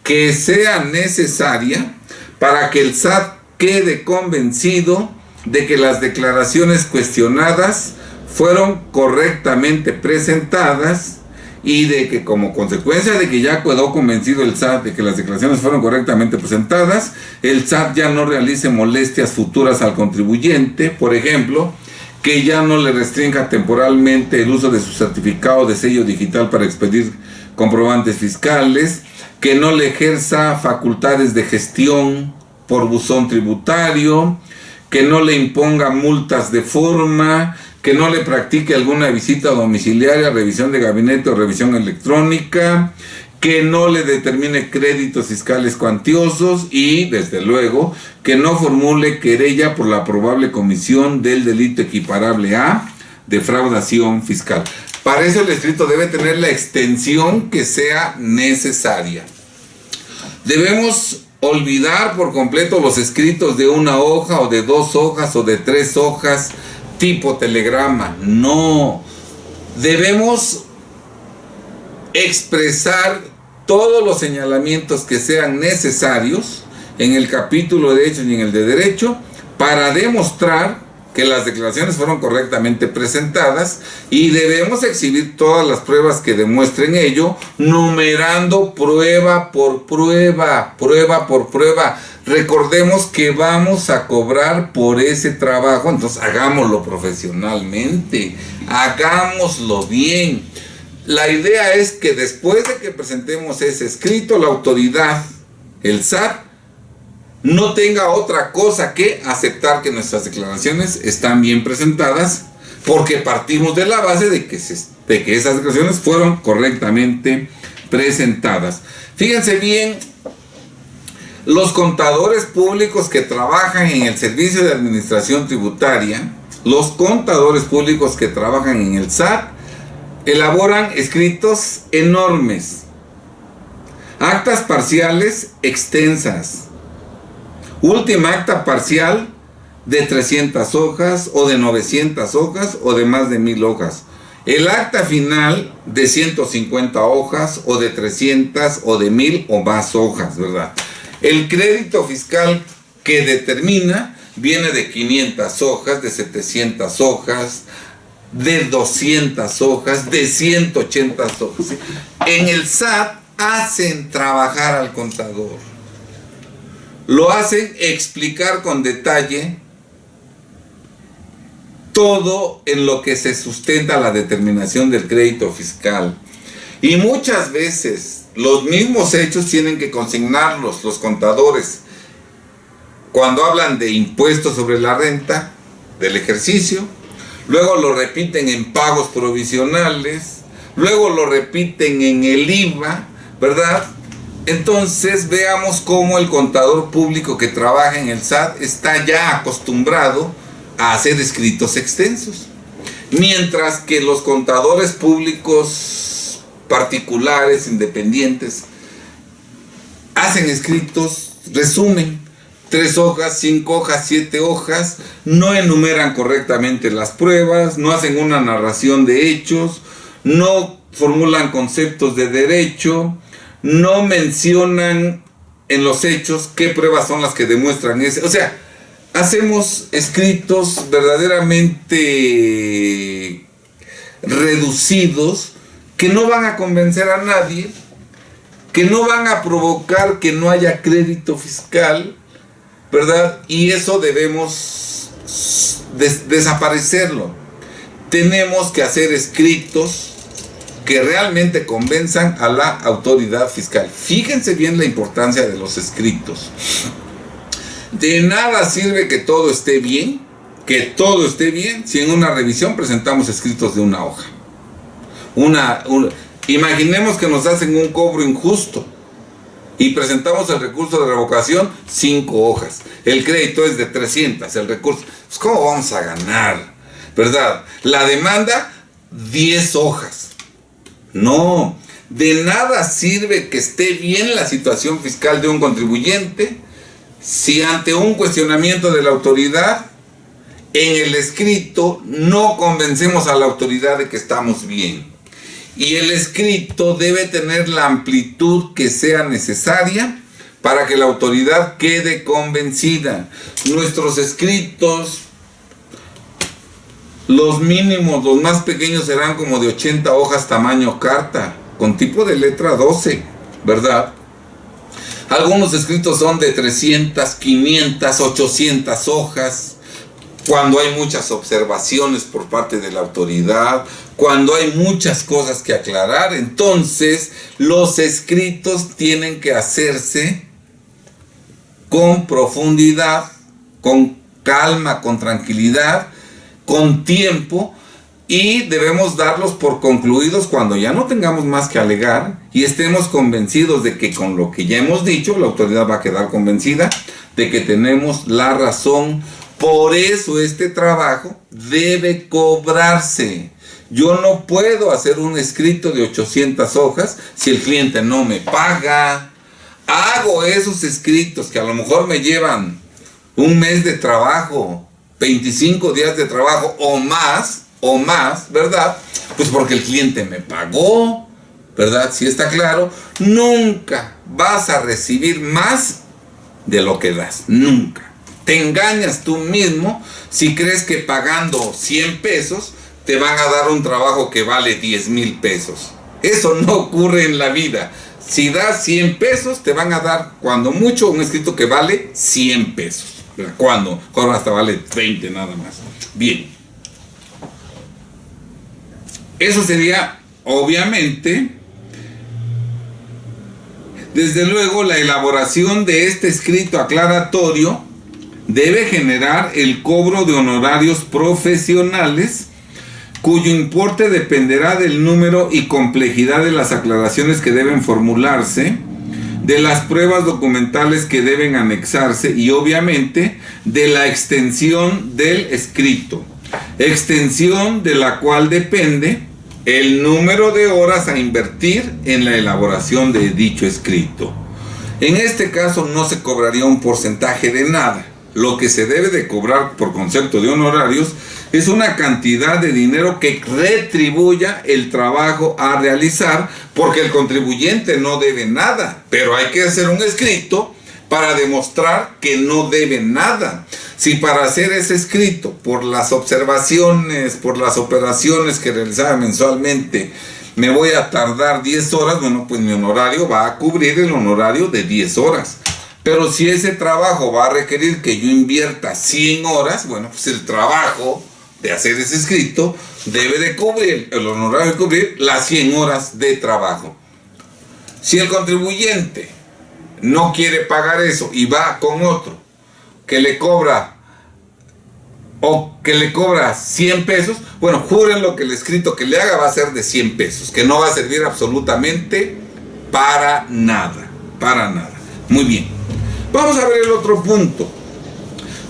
que sea necesaria para que el SAT quede convencido de que las declaraciones cuestionadas fueron correctamente presentadas, y de que, como consecuencia de que ya quedó convencido el SAT de que las declaraciones fueron correctamente presentadas, el SAT ya no realice molestias futuras al contribuyente. Por ejemplo, que ya no le restrinja temporalmente el uso de su certificado de sello digital para expedir comprobantes fiscales, que no le ejerza facultades de gestión por buzón tributario, que no le imponga multas de forma, que no le practique alguna visita domiciliaria, revisión de gabinete o revisión electrónica, que no le determine créditos fiscales cuantiosos y, desde luego, que no formule querella por la probable comisión del delito equiparable a defraudación fiscal. Para eso el escrito debe tener la extensión que sea necesaria. Debemos olvidar por completo los escritos de una hoja o de 2 hojas o de 3 hojas tipo telegrama. No, debemos expresar todos los señalamientos que sean necesarios en el capítulo de hechos y en el de derecho para demostrar que las declaraciones fueron correctamente presentadas, y debemos exhibir todas las pruebas que demuestren ello, numerando prueba por prueba, prueba por prueba. Recordemos que vamos a cobrar por ese trabajo, entonces hagámoslo profesionalmente, hagámoslo bien. La idea es que después de que presentemos ese escrito, la autoridad, el SAT, no tenga otra cosa que aceptar que nuestras declaraciones están bien presentadas, porque partimos de la base de que esas declaraciones fueron correctamente presentadas. Fíjense bien, los contadores públicos que trabajan en el Servicio de Administración Tributaria, los contadores públicos que trabajan en el SAT, elaboran escritos enormes, actas parciales extensas, última acta parcial de 300 hojas o de 900 hojas o de más de 1000 hojas. El acta final de 150 hojas o de 300 o de 1000 o más hojas, ¿verdad? El crédito fiscal que determina viene de 500 hojas, de 700 hojas, de 200 hojas, de 180 hojas. En el SAT hacen trabajar al contador. Lo hacen explicar con detalle todo en lo que se sustenta la determinación del crédito fiscal. Y muchas veces los mismos hechos tienen que consignarlos los contadores cuando hablan de impuestos sobre la renta del ejercicio, luego lo repiten en pagos provisionales, luego lo repiten en el IVA, ¿verdad? Entonces veamos cómo el contador público que trabaja en el SAT está ya acostumbrado a hacer escritos extensos, mientras que los contadores públicos particulares, independientes, hacen escritos, resumen, 3 hojas, 5 hojas, 7 hojas, no enumeran correctamente las pruebas, no hacen una narración de hechos, no formulan conceptos de derecho, no mencionan en los hechos qué pruebas son las que demuestran ese. O sea, hacemos escritos verdaderamente reducidos que no van a convencer a nadie, que no van a provocar que no haya crédito fiscal, ¿verdad? Y eso debemos desaparecerlo. Tenemos que hacer escritos que realmente convenzan a la autoridad fiscal. Fíjense bien la importancia de los escritos. De nada sirve que todo esté bien, si en una revisión presentamos escritos de una hoja. Imaginemos que nos hacen un cobro injusto y presentamos el recurso de revocación, 5 hojas. El crédito es de 300, el recurso. Pues ¿cómo vamos a ganar? ¿Verdad? La demanda, 10 hojas. No, de nada sirve que esté bien la situación fiscal de un contribuyente si ante un cuestionamiento de la autoridad, en el escrito no convencemos a la autoridad de que estamos bien. Y el escrito debe tener la amplitud que sea necesaria para que la autoridad quede convencida. Nuestros escritos, los mínimos, los más pequeños serán como de 80 hojas tamaño carta, con tipo de letra 12, ¿verdad? Algunos escritos son de 300, 500, 800 hojas. Cuando hay muchas observaciones por parte de la autoridad, cuando hay muchas cosas que aclarar, entonces los escritos tienen que hacerse con profundidad, con calma, con tranquilidad, con tiempo, y debemos darlos por concluidos cuando ya no tengamos más que alegar y estemos convencidos de que con lo que ya hemos dicho, la autoridad va a quedar convencida de que tenemos la razón. Por eso este trabajo debe cobrarse. Yo no puedo hacer un escrito de 800 hojas si el cliente no me paga. Hago esos escritos que a lo mejor me llevan un mes de trabajo, 25 días de trabajo o más, ¿verdad? Pues porque el cliente me pagó, ¿verdad? Si está claro, nunca vas a recibir más de lo que das, nunca. Te engañas tú mismo si crees que pagando 100 pesos te van a dar un trabajo que vale 10,000 pesos. Eso no ocurre en la vida. Si das 100 pesos, te van a dar, cuando mucho, un escrito que vale 100 pesos. Cuando hasta vale 20 nada más. Bien. Eso sería, obviamente, desde luego, la elaboración de este escrito aclaratorio debe generar el cobro de honorarios profesionales, cuyo importe dependerá del número y complejidad de las aclaraciones que deben formularse, de las pruebas documentales que deben anexarse y obviamente de la extensión del escrito, extensión de la cual depende el número de horas a invertir en la elaboración de dicho escrito. En este caso no se cobraría un porcentaje de nada. Lo que se debe de cobrar por concepto de honorarios es una cantidad de dinero que retribuya el trabajo a realizar, porque el contribuyente no debe nada, pero hay que hacer un escrito para demostrar que no debe nada. Si para hacer ese escrito, por las observaciones, por las operaciones que realizaba mensualmente, me voy a tardar 10 horas, bueno, pues mi honorario va a cubrir el honorario de 10 horas. Pero si ese trabajo va a requerir que yo invierta 100 horas, bueno, pues el trabajo de hacer ese escrito debe de cubrir, el honorario de cubrir las 100 horas de trabajo. Si el contribuyente no quiere pagar eso y va con otro que le cobra 100 pesos, bueno, júrenlo que el escrito que le haga va a ser de 100 pesos, que no va a servir absolutamente para nada, Muy bien. Vamos a ver el otro punto.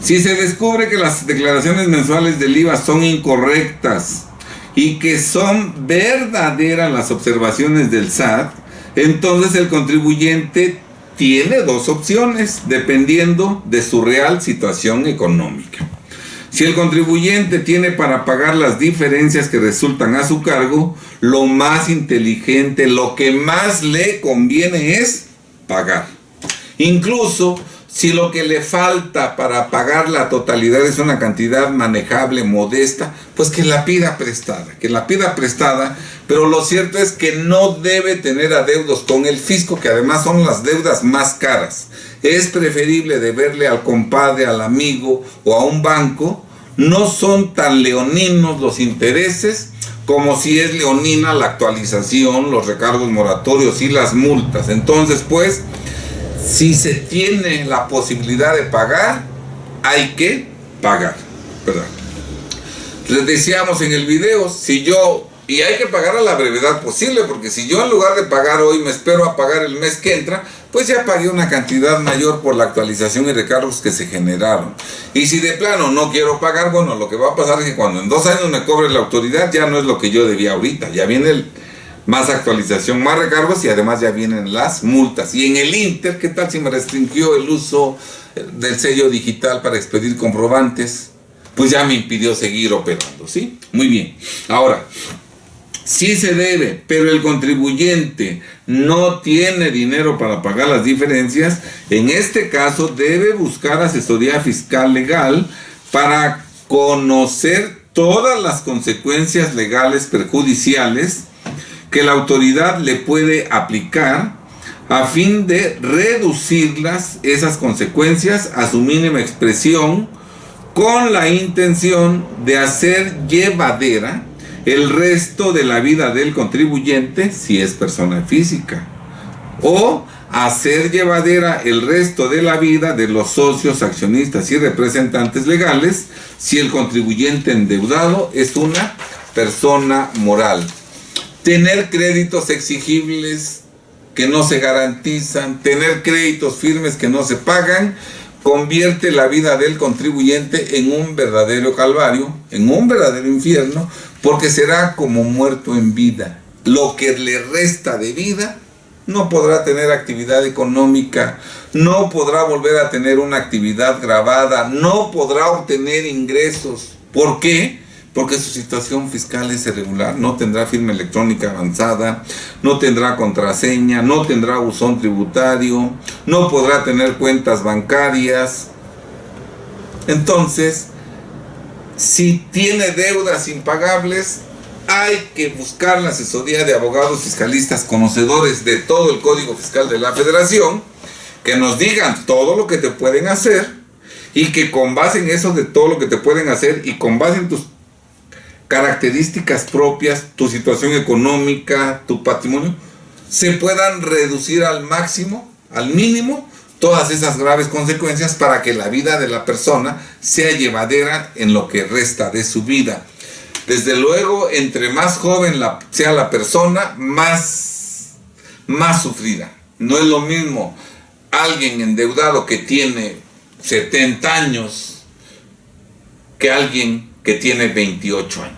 Si se descubre que las declaraciones mensuales del IVA son incorrectas y que son verdaderas las observaciones del SAT, entonces el contribuyente tiene dos opciones dependiendo de su real situación económica. Si el contribuyente tiene para pagar las diferencias que resultan a su cargo, lo más inteligente, lo que más le conviene es pagar. Incluso si lo que le falta para pagar la totalidad es una cantidad manejable, modesta, pues que la pida prestada, pero lo cierto es que no debe tener adeudos con el fisco, que además son las deudas más caras. Es preferible deberle al compadre, al amigo o a un banco. No son tan leoninos los intereses como si es leonina la actualización, los recargos moratorios y las multas. Entonces, pues, si se tiene la posibilidad de pagar, hay que pagar, ¿verdad? Les decíamos en el video, y hay que pagar a la brevedad posible, porque si yo en lugar de pagar hoy me espero a pagar el mes que entra, pues ya pagué una cantidad mayor por la actualización y recargos que se generaron. Y si de plano no quiero pagar, bueno, lo que va a pasar es que cuando en 2 años me cobre la autoridad, ya no es lo que yo debía ahorita, ya viene más actualización, más recargos y además ya vienen las multas. Y en el Inter, ¿qué tal si me restringió el uso del sello digital para expedir comprobantes? Pues ya me impidió seguir operando, ¿sí? Muy bien. Ahora, sí se debe, pero el contribuyente no tiene dinero para pagar las diferencias. En este caso debe buscar asesoría fiscal legal para conocer todas las consecuencias legales perjudiciales que la autoridad le puede aplicar a fin de reducirlas, esas consecuencias, a su mínima expresión, con la intención de hacer llevadera el resto de la vida del contribuyente si es persona física, o hacer llevadera el resto de la vida de los socios, accionistas y representantes legales si el contribuyente endeudado es una persona moral. Tener créditos exigibles que no se garantizan, tener créditos firmes que no se pagan, convierte la vida del contribuyente en un verdadero calvario, en un verdadero infierno, porque será como muerto en vida. Lo que le resta de vida no podrá tener actividad económica, no podrá volver a tener una actividad grabada, no podrá obtener ingresos. ¿Por qué? Porque su situación fiscal es irregular, no tendrá firma electrónica avanzada, no tendrá contraseña, no tendrá buzón tributario, no podrá tener cuentas bancarias. Entonces, si tiene deudas impagables, hay que buscar la asesoría de abogados fiscalistas conocedores de todo el Código Fiscal de la Federación, que nos digan todo lo que te pueden hacer y que con base en eso de todo lo que te pueden hacer y con base en tus características propias, tu situación económica, tu patrimonio, se puedan reducir al máximo, al mínimo, todas esas graves consecuencias para que la vida de la persona sea llevadera en lo que resta de su vida. Desde luego, entre más joven sea la persona, más sufrida. No es lo mismo alguien endeudado que tiene 70 años que alguien que tiene 28 años.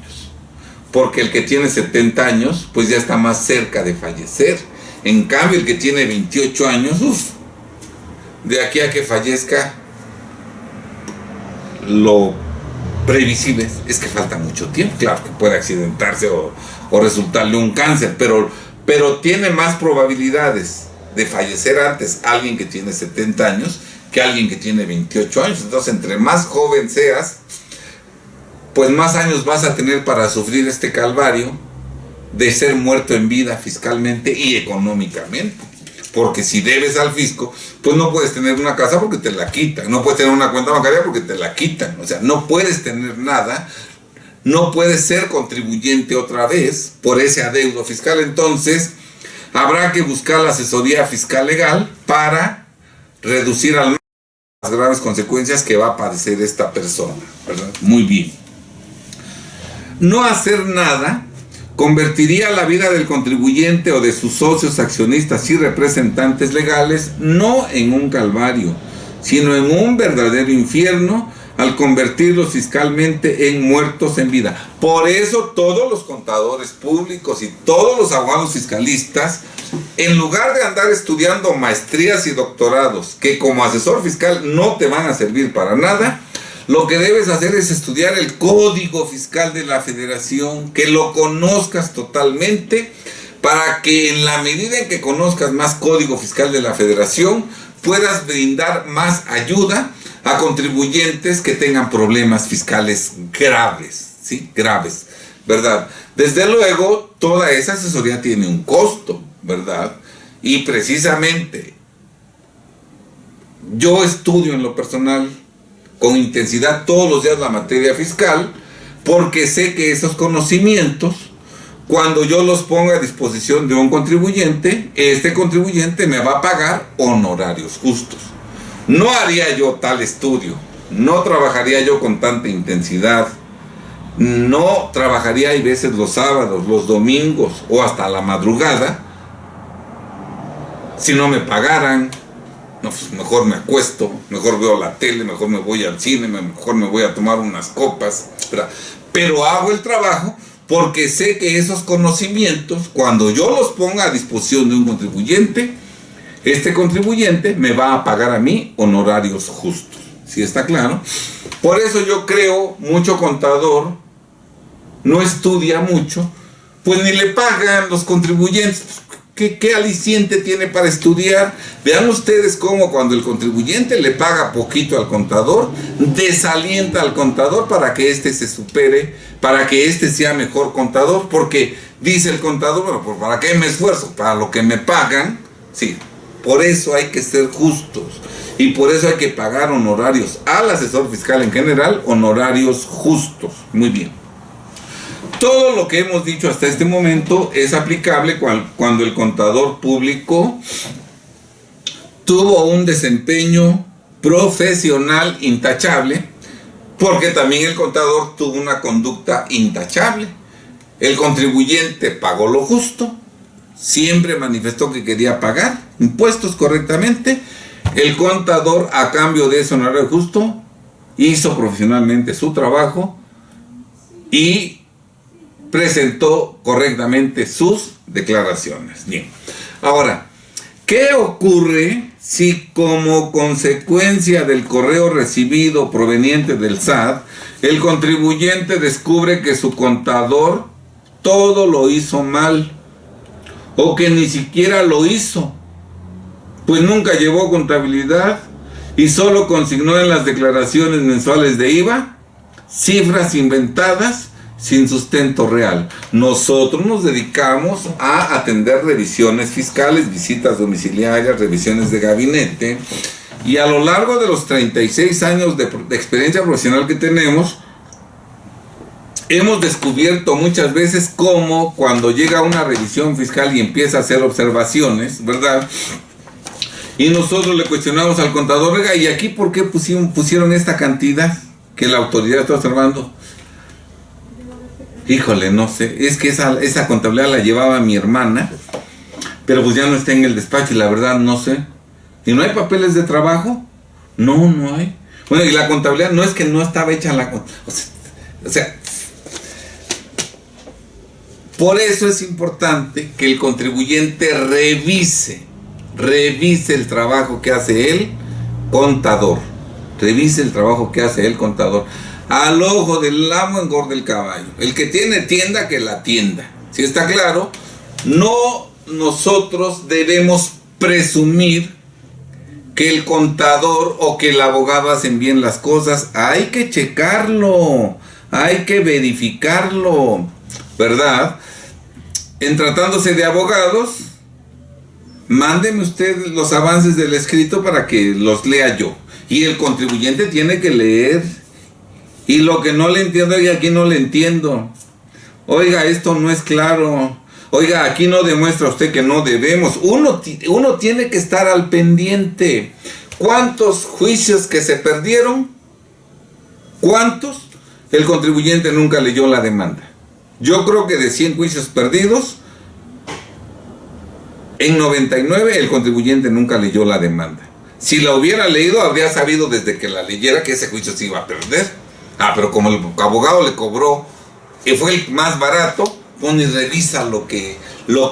Porque el que tiene 70 años, pues ya está más cerca de fallecer. En cambio, el que tiene 28 años, de aquí a que fallezca, lo previsible es que falta mucho tiempo. Claro que puede accidentarse o resultarle un cáncer, pero tiene más probabilidades de fallecer antes alguien que tiene 70 años que alguien que tiene 28 años. Entonces, entre más joven seas, pues más años vas a tener para sufrir este calvario de ser muerto en vida fiscalmente y económicamente. Porque si debes al fisco, pues no puedes tener una casa porque te la quitan, no puedes tener una cuenta bancaria porque te la quitan, o sea, no puedes tener nada, no puedes ser contribuyente otra vez por ese adeudo fiscal. Entonces, habrá que buscar la asesoría fiscal legal para reducir al máximo las graves consecuencias que va a padecer esta persona, ¿verdad? Muy bien. No hacer nada convertiría la vida del contribuyente o de sus socios, accionistas y representantes legales no en un calvario, sino en un verdadero infierno al convertirlos fiscalmente en muertos en vida. Por eso todos los contadores públicos y todos los abogados fiscalistas, en lugar de andar estudiando maestrías y doctorados que como asesor fiscal no te van a servir para nada, lo que debes hacer es estudiar el Código Fiscal de la Federación, que lo conozcas totalmente, para que en la medida en que conozcas más Código Fiscal de la Federación, puedas brindar más ayuda a contribuyentes que tengan problemas fiscales graves, ¿sí? Graves, ¿verdad? Desde luego, toda esa asesoría tiene un costo, ¿verdad? Y precisamente, yo estudio en lo personal con intensidad todos los días la materia fiscal, porque sé que esos conocimientos, cuando yo los ponga a disposición de un contribuyente, este contribuyente me va a pagar honorarios justos. No haría yo tal estudio, no trabajaría yo con tanta intensidad, no trabajaría hay veces los sábados, los domingos o hasta la madrugada, Si no me pagaran, no, pues mejor me acuesto, mejor veo la tele, mejor me voy al cine, mejor me voy a tomar unas copas, ¿verdad? Pero hago el trabajo porque sé que esos conocimientos, cuando yo los ponga a disposición de un contribuyente, este contribuyente me va a pagar a mí honorarios justos. ¿Sí está claro? Por eso yo creo, mucho contador no estudia mucho, pues ni le pagan los contribuyentes. ¿Qué aliciente tiene para estudiar? Vean ustedes cómo cuando el contribuyente le paga poquito al contador, desalienta al contador para que éste se supere, para que éste sea mejor contador, porque dice el contador, bueno, pues ¿para qué me esfuerzo? Para lo que me pagan. Sí, por eso hay que ser justos y por eso hay que pagar honorarios al asesor fiscal en general, honorarios justos. Muy bien. Todo lo que hemos dicho hasta este momento es aplicable cuando el contador público tuvo un desempeño profesional intachable, porque también el contador tuvo una conducta intachable. El contribuyente pagó lo justo, siempre manifestó que quería pagar impuestos correctamente. El contador, a cambio de ese honorario justo, hizo profesionalmente su trabajo y presentó correctamente sus declaraciones. Bien. Ahora, ¿qué ocurre si como consecuencia del correo recibido proveniente del SAT, el contribuyente descubre que su contador todo lo hizo mal o que ni siquiera lo hizo, pues nunca llevó contabilidad y solo consignó en las declaraciones mensuales de IVA cifras inventadas sin sustento real? Nosotros nos dedicamos a atender revisiones fiscales, visitas domiciliarias, revisiones de gabinete, y a lo largo de los 36 años de experiencia profesional que tenemos, hemos descubierto muchas veces cómo cuando llega una revisión fiscal y empieza a hacer observaciones, ¿verdad? Y nosotros le cuestionamos al contador, oiga, ¿y aquí por qué pusieron esta cantidad que la autoridad está observando? Híjole, no sé, es que esa contabilidad la llevaba mi hermana, pero pues ya no está en el despacho y la verdad no sé. ¿Y no hay papeles de trabajo? No, no hay. Bueno, y la contabilidad no es que no estaba hecha la... O sea, por eso es importante que el contribuyente revise el trabajo que hace el contador. Revise el trabajo que hace el contador. Al ojo del amo engorda el caballo. El que tiene tienda, que la atienda. ¿Sí está claro? No nosotros debemos presumir que el contador o que el abogado hacen bien las cosas. Hay que checarlo, hay que verificarlo, ¿verdad? En tratándose de abogados, mándeme usted los avances del escrito para que los lea yo. Y el contribuyente tiene que leer. Y lo que no le entiendo, oiga, aquí no le entiendo. Oiga, esto no es claro. Oiga, aquí no demuestra usted que no debemos. Uno tiene que estar al pendiente. ¿Cuántos juicios que se perdieron? ¿Cuántos? El contribuyente nunca leyó la demanda. Yo creo que de 100 juicios perdidos, en 99 el contribuyente nunca leyó la demanda. Si la hubiera leído, habría sabido desde que la leyera que ese juicio se iba a perder. Pero como el abogado le cobró y fue el más barato, pues ni revisa lo que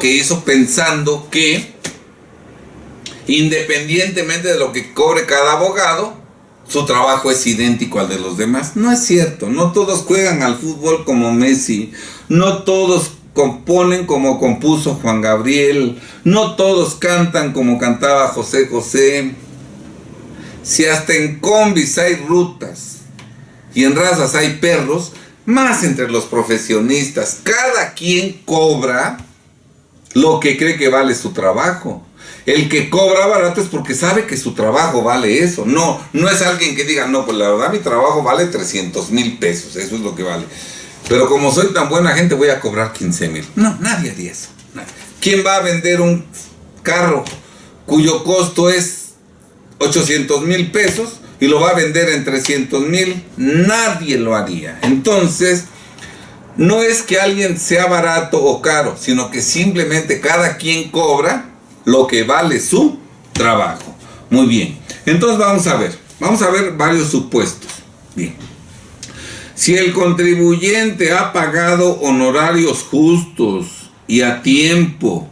hizo, pensando que independientemente de lo que cobre cada abogado, su trabajo es idéntico al de los demás. No es cierto, no todos juegan al fútbol como Messi, no todos componen como compuso Juan Gabriel, no todos cantan como cantaba José José. Si hasta en combis hay rutas y en razas hay perros, más entre los profesionistas, cada quien cobra lo que cree que vale su trabajo. El que cobra barato es porque sabe que su trabajo vale eso. No es alguien que diga, no, pues la verdad mi trabajo vale 300,000 pesos, eso es lo que vale. Pero como soy tan buena gente voy a cobrar 15,000. No, nadie haría eso. ¿Quién va a vender un carro cuyo costo es 800,000 pesos y lo va a vender en 300,000? Nadie lo haría. Entonces, no es que alguien sea barato o caro, sino que simplemente cada quien cobra lo que vale su trabajo. Muy bien. Entonces vamos a ver varios supuestos. Bien. Si el contribuyente ha pagado honorarios justos y a tiempo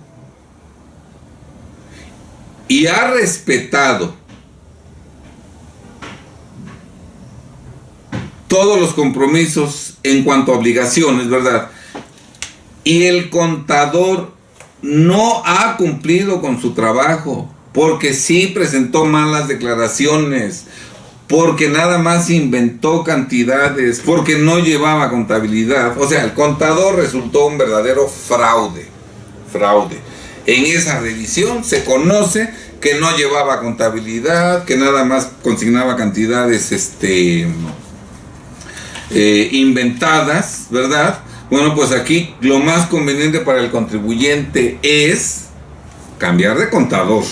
y ha respetado todos los compromisos en cuanto a obligaciones, ¿verdad? Y el contador no ha cumplido con su trabajo, porque sí presentó malas declaraciones, porque nada más inventó cantidades, porque no llevaba contabilidad. O sea, el contador resultó un verdadero fraude. En esa revisión se conoce que no llevaba contabilidad, que nada más consignaba cantidades inventadas, ¿verdad? Bueno, pues aquí lo más conveniente para el contribuyente es cambiar de contador.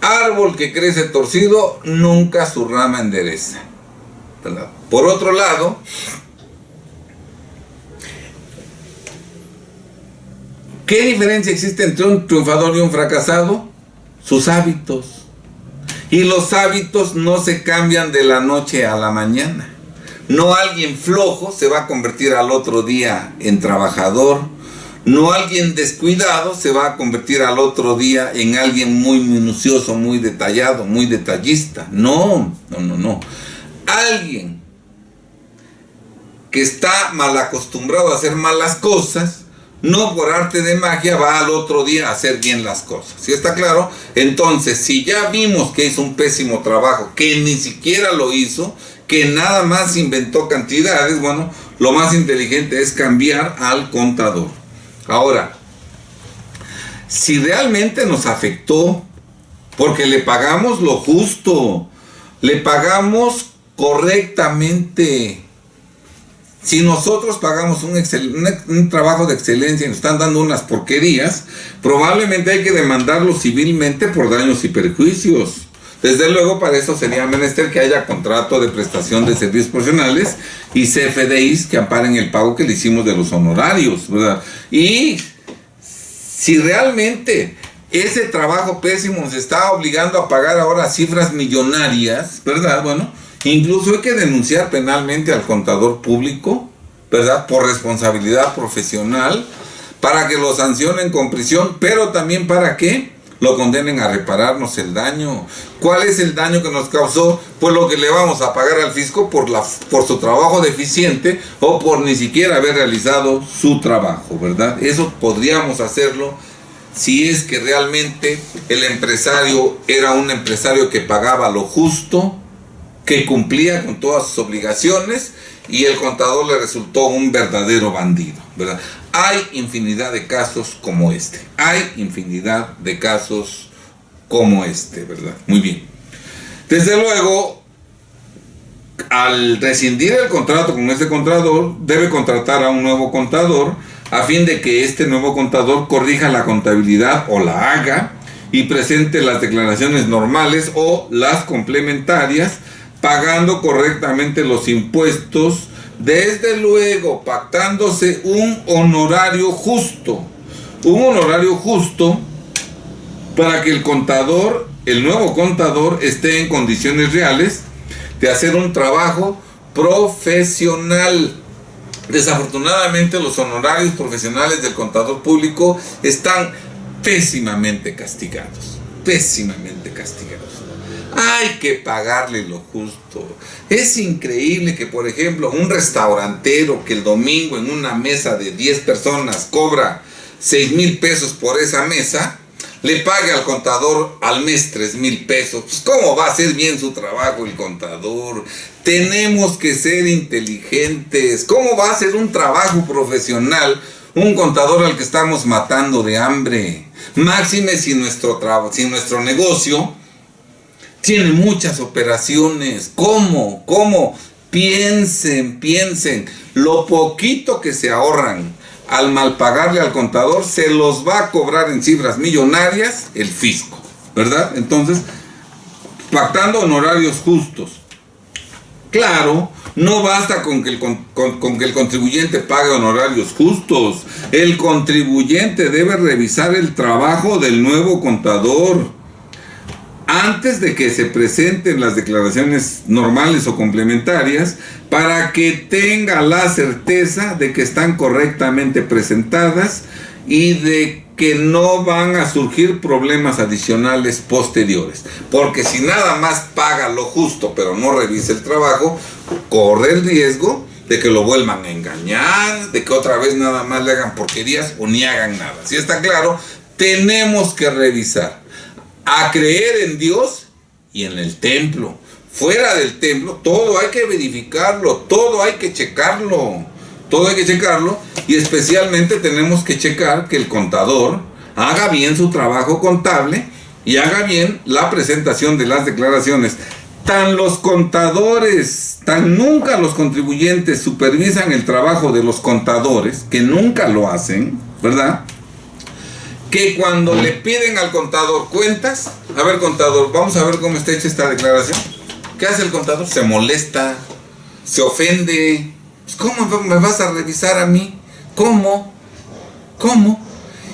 Árbol que crece torcido, nunca su rama endereza, ¿verdad? Por otro lado, ¿qué diferencia existe entre un triunfador y un fracasado? Sus hábitos. Y los hábitos no se cambian de la noche a la mañana. No alguien flojo se va a convertir al otro día en trabajador. No alguien descuidado se va a convertir al otro día en alguien muy minucioso, muy detallado, muy detallista. No. Alguien que está mal acostumbrado a hacer malas cosas, no por arte de magia va al otro día a hacer bien las cosas. ¿Sí está claro? Entonces, si ya vimos que hizo un pésimo trabajo, que ni siquiera lo hizo, que nada más inventó cantidades, bueno, lo más inteligente es cambiar al contador. Ahora, si realmente nos afectó, porque le pagamos lo justo, le pagamos correctamente. Si nosotros pagamos un trabajo de excelencia y nos están dando unas porquerías, probablemente hay que demandarlo civilmente por daños y perjuicios. Desde luego, para eso sería menester que haya contrato de prestación de servicios profesionales y CFDIs que amparen el pago que le hicimos de los honorarios, ¿verdad? Y si realmente ese trabajo pésimo nos está obligando a pagar ahora cifras millonarias, ¿verdad? Bueno, incluso hay que denunciar penalmente al contador público, ¿verdad? Por responsabilidad profesional, para que lo sancionen con prisión, pero también para que lo condenen a repararnos el daño. ¿Cuál es el daño que nos causó? Pues lo que le vamos a pagar al fisco por su trabajo deficiente o por ni siquiera haber realizado su trabajo, ¿verdad? Eso podríamos hacerlo si es que realmente el empresario era un empresario que pagaba lo justo, que cumplía con todas sus obligaciones, y el contador le resultó un verdadero bandido, ¿verdad? Hay infinidad de casos como este. ¿Verdad? Muy bien. Desde luego, al rescindir el contrato con este contador, debe contratar a un nuevo contador a fin de que este nuevo contador corrija la contabilidad o la haga y presente las declaraciones normales o las complementarias, pagando correctamente los impuestos, desde luego pactándose un honorario justo para que el nuevo contador esté en condiciones reales de hacer un trabajo profesional. Desafortunadamente, los honorarios profesionales del contador público están pésimamente castigados. Hay que pagarle lo justo. Es increíble que, por ejemplo, un restaurantero que el domingo en una mesa de 10 personas cobra 6,000 pesos por esa mesa, le pague al contador al mes 3,000 pesos. Pues, ¿cómo va a hacer bien su trabajo el contador? Tenemos que ser inteligentes. ¿Cómo va a hacer un trabajo profesional un contador al que estamos matando de hambre? Máxime si nuestro negocio tiene muchas operaciones. ¿Cómo? Piensen. Lo poquito que se ahorran al mal pagarle al contador, se los va a cobrar en cifras millonarias el fisco, ¿verdad? Entonces, pactando honorarios justos. Claro, No basta con que el contribuyente pague honorarios justos. El contribuyente debe revisar el trabajo del nuevo contador antes de que se presenten las declaraciones normales o complementarias, para que tenga la certeza de que están correctamente presentadas y de que no van a surgir problemas adicionales posteriores. Porque si nada más paga lo justo pero no revisa el trabajo, corre el riesgo de que lo vuelvan a engañar, de que otra vez nada más le hagan porquerías o ni hagan nada. Si está claro, tenemos que revisar. A creer en Dios y en el templo. Fuera del templo, todo hay que verificarlo, todo hay que checarlo. Todo hay que checarlo, y especialmente tenemos que checar que el contador haga bien su trabajo contable y haga bien la presentación de las declaraciones. Tan los contadores, tan nunca los contribuyentes supervisan el trabajo de los contadores, que nunca lo hacen, ¿verdad? Que cuando le piden al contador cuentas, a ver, contador, vamos a ver cómo está hecha esta declaración. ¿Qué hace el contador? Se molesta, se ofende. ¿Cómo me vas a revisar a mí? ¿Cómo?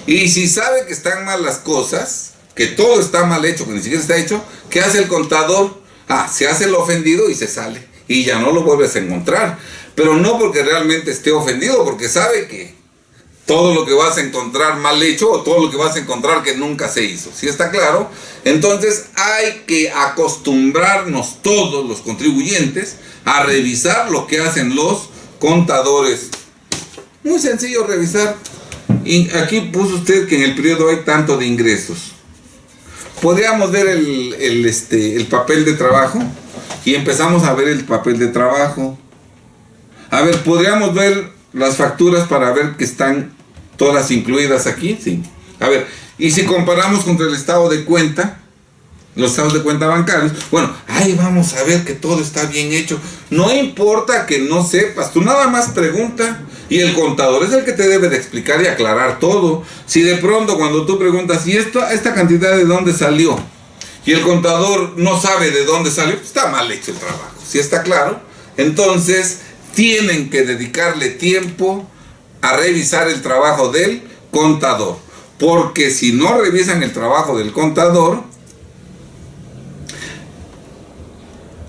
Y si sabe que están mal las cosas, que todo está mal hecho, que ni siquiera está hecho, ¿qué hace el contador? Se hace el ofendido y se sale. Y ya no lo vuelves a encontrar. Pero no porque realmente esté ofendido, porque sabe que todo lo que vas a encontrar mal hecho, o todo lo que vas a encontrar que nunca se hizo. ¿Sí está claro? Entonces hay que acostumbrarnos todos los contribuyentes a revisar lo que hacen los contadores. Muy sencillo revisar. Y aquí puso usted que en el periodo hay tanto de ingresos. Podríamos ver el papel de trabajo, y empezamos a ver el papel de trabajo. A ver, podríamos ver las facturas para ver que están todas incluidas aquí, sí. A ver, y si comparamos contra el estado de cuenta, los estados de cuenta bancarios, bueno, ahí vamos a ver que todo está bien hecho. No importa que no sepas, tú nada más pregunta, y el contador es el que te debe de explicar y aclarar todo. Si de pronto cuando tú preguntas, ¿y esta cantidad de dónde salió? Y el contador no sabe de dónde salió, pues está mal hecho el trabajo. ¿Sí está claro? Entonces, tienen que dedicarle tiempo a revisar el trabajo del contador, porque si no revisan el trabajo del contador,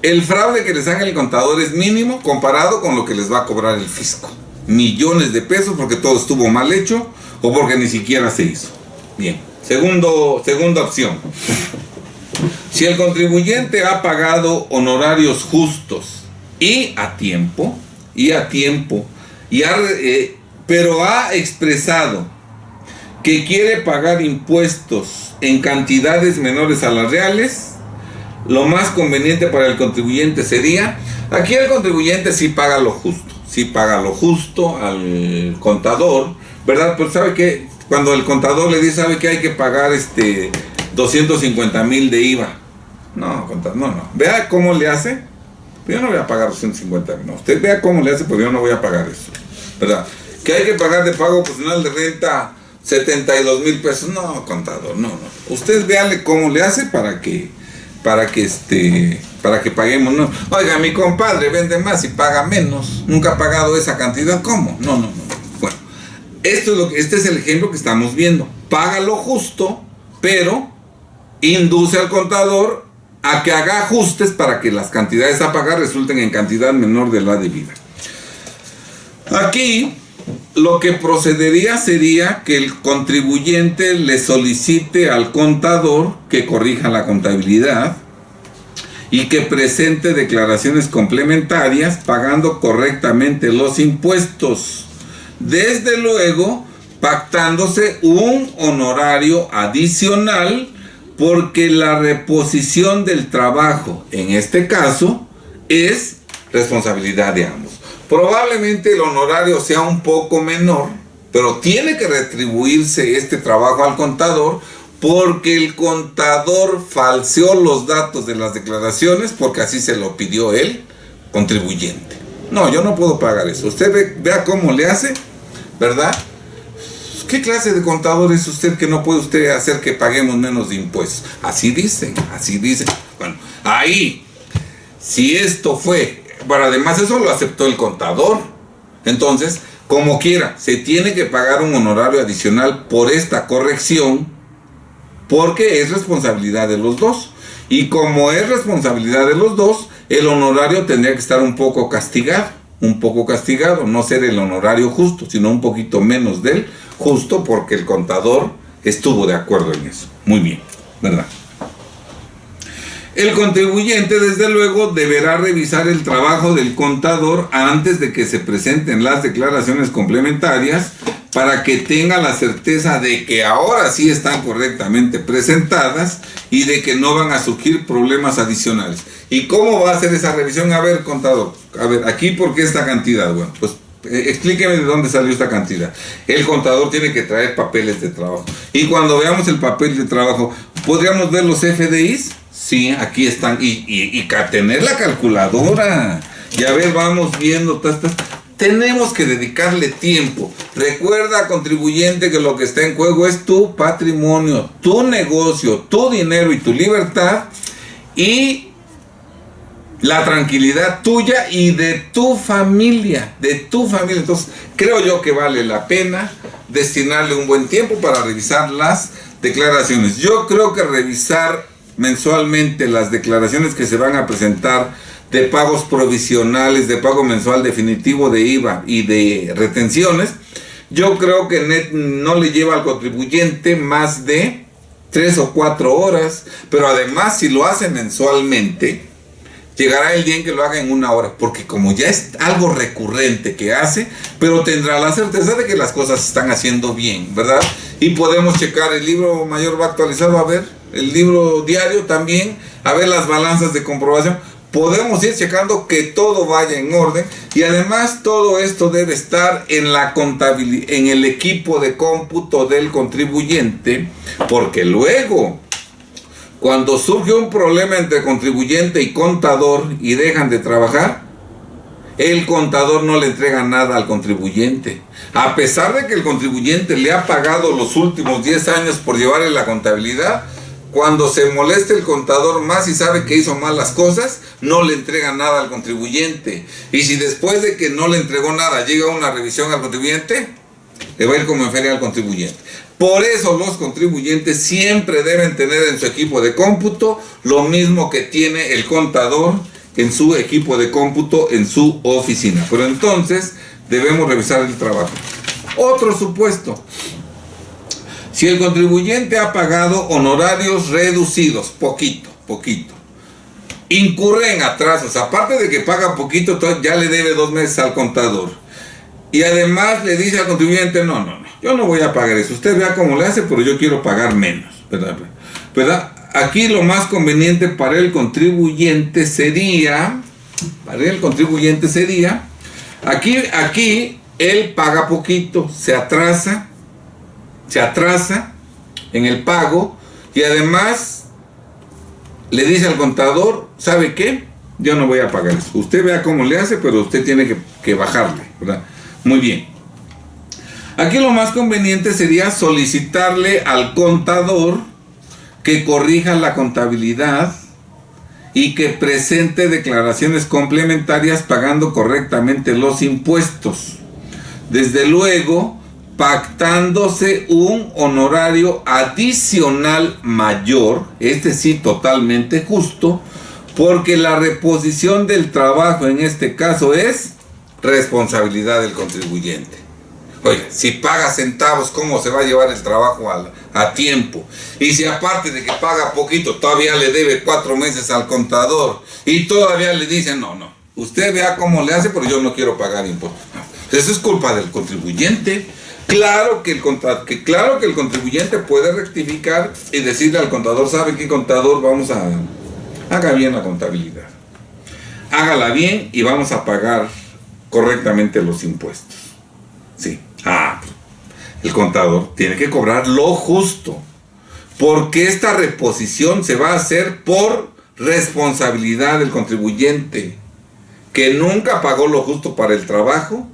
el fraude que les haga el contador es mínimo comparado con lo que les va a cobrar el fisco. Millones de pesos porque todo estuvo mal hecho o porque ni siquiera se hizo. Bien, segunda opción. Si el contribuyente ha pagado honorarios justos y a tiempo, pero ha expresado que quiere pagar impuestos en cantidades menores a las reales, lo más conveniente para el contribuyente sería, aquí el contribuyente sí paga lo justo al contador, ¿verdad? Pero sabe que cuando el contador le dice, sabe que hay que pagar 250,000 de IVA. No, contador, no. Vea cómo le hace. Yo no voy a pagar 250,000. No, usted vea cómo le hace, porque yo no voy a pagar eso, ¿verdad? Que hay que pagar de pago personal de renta 72,000 pesos. No, contador, no. Usted véale cómo le hace para que paguemos. No. Oiga, mi compadre vende más y paga menos. Nunca ha pagado esa cantidad. ¿Cómo? No. Bueno, este es el ejemplo que estamos viendo. Paga lo justo, pero induce al contador a que haga ajustes para que las cantidades a pagar resulten en cantidad menor de la debida. Aquí lo que procedería sería que el contribuyente le solicite al contador que corrija la contabilidad y que presente declaraciones complementarias pagando correctamente los impuestos. Desde luego, pactándose un honorario adicional, porque la reposición del trabajo, en este caso, es responsabilidad de ambos. Probablemente el honorario sea un poco menor, pero tiene que retribuirse este trabajo al contador, porque el contador falseó los datos de las declaraciones, porque así se lo pidió el contribuyente. No, yo no puedo pagar eso. Usted vea cómo le hace, ¿verdad? ¿Qué clase de contador es usted que no puede usted hacer que paguemos menos de impuestos? Así dicen. Bueno, ahí, si esto fue Pero además eso lo aceptó el contador. Entonces, como quiera, se tiene que pagar un honorario adicional por esta corrección, porque es responsabilidad de los dos. Y como es responsabilidad de los dos, el honorario tendría que estar un poco castigado, no ser el honorario justo, sino un poquito menos del justo, porque el contador estuvo de acuerdo en eso. Muy bien, ¿verdad? El contribuyente, desde luego, deberá revisar el trabajo del contador antes de que se presenten las declaraciones complementarias, para que tenga la certeza de que ahora sí están correctamente presentadas y de que no van a surgir problemas adicionales. ¿Y cómo va a hacer esa revisión? A ver, contador, a ver, aquí, ¿por qué esta cantidad? Bueno, pues explíqueme de dónde salió esta cantidad. El contador tiene que traer papeles de trabajo. Y cuando veamos el papel de trabajo, ¿podríamos ver los FDIs? Sí, aquí están. Y tener la calculadora. Y a ver, vamos viendo. Tenemos que dedicarle tiempo. Recuerda, contribuyente, que lo que está en juego es tu patrimonio, tu negocio, tu dinero y tu libertad, y la tranquilidad tuya y de tu familia, Entonces, creo yo que vale la pena destinarle un buen tiempo para revisar las declaraciones. Yo creo que revisar mensualmente las declaraciones que se van a presentar de pagos provisionales, de pago mensual definitivo de IVA y de retenciones, yo creo que no le lleva al contribuyente más de 3 o 4 horas, pero además, si lo hace mensualmente, llegará el día en que lo haga en 1 hora, porque como ya es algo recurrente que hace, pero tendrá la certeza de que las cosas se están haciendo bien, ¿verdad? Y podemos checar, el libro mayor va actualizado, a ver, el libro diario también, a ver las balanzas de comprobación. Podemos ir checando que todo vaya en orden, y además todo esto debe estar en la contabilidad, en el equipo de cómputo del contribuyente, porque luego, cuando surge un problema entre contribuyente y contador y dejan de trabajar, el contador no le entrega nada al contribuyente, a pesar de que el contribuyente le ha pagado los últimos 10 años por llevarle la contabilidad. Cuando se moleste el contador más y sabe que hizo mal las cosas, no le entrega nada al contribuyente. Y si después de que no le entregó nada llega una revisión al contribuyente, le va a ir como en feria al contribuyente. Por eso los contribuyentes siempre deben tener en su equipo de cómputo lo mismo que tiene el contador en su equipo de cómputo en su oficina. Pero entonces debemos revisar el trabajo. Otro supuesto: si el contribuyente ha pagado honorarios reducidos, poquito, incurre en atrasos, aparte de que paga poquito, ya le debe 2 meses al contador, y además le dice al contribuyente, no, yo no voy a pagar eso, usted vea cómo le hace, pero yo quiero pagar menos, ¿verdad? Aquí lo más conveniente para el contribuyente sería, aquí él paga poquito, se atrasa en el pago, y además le dice al contador, ¿sabe qué? Yo no voy a pagar eso. Usted vea cómo le hace, pero usted tiene que bajarle, ¿verdad? Muy bien. Aquí lo más conveniente sería solicitarle al contador que corrija la contabilidad y que presente declaraciones complementarias pagando correctamente los impuestos. Desde luego, pactándose un honorario adicional mayor, este sí totalmente justo, porque la reposición del trabajo en este caso es responsabilidad del contribuyente. Oye, si paga centavos, ¿cómo se va a llevar el trabajo a tiempo? Y si aparte de que paga poquito, todavía le debe 4 meses al contador, y todavía le dicen, no, usted vea cómo le hace, pero yo no quiero pagar impuestos. Eso es culpa del contribuyente. Claro que el contribuyente puede rectificar y decirle al contador, ¿sabe qué, contador? Haga bien la contabilidad. Hágala bien y vamos a pagar correctamente los impuestos. Sí. El contador tiene que cobrar lo justo, porque esta reposición se va a hacer por responsabilidad del contribuyente, que nunca pagó lo justo para el trabajo,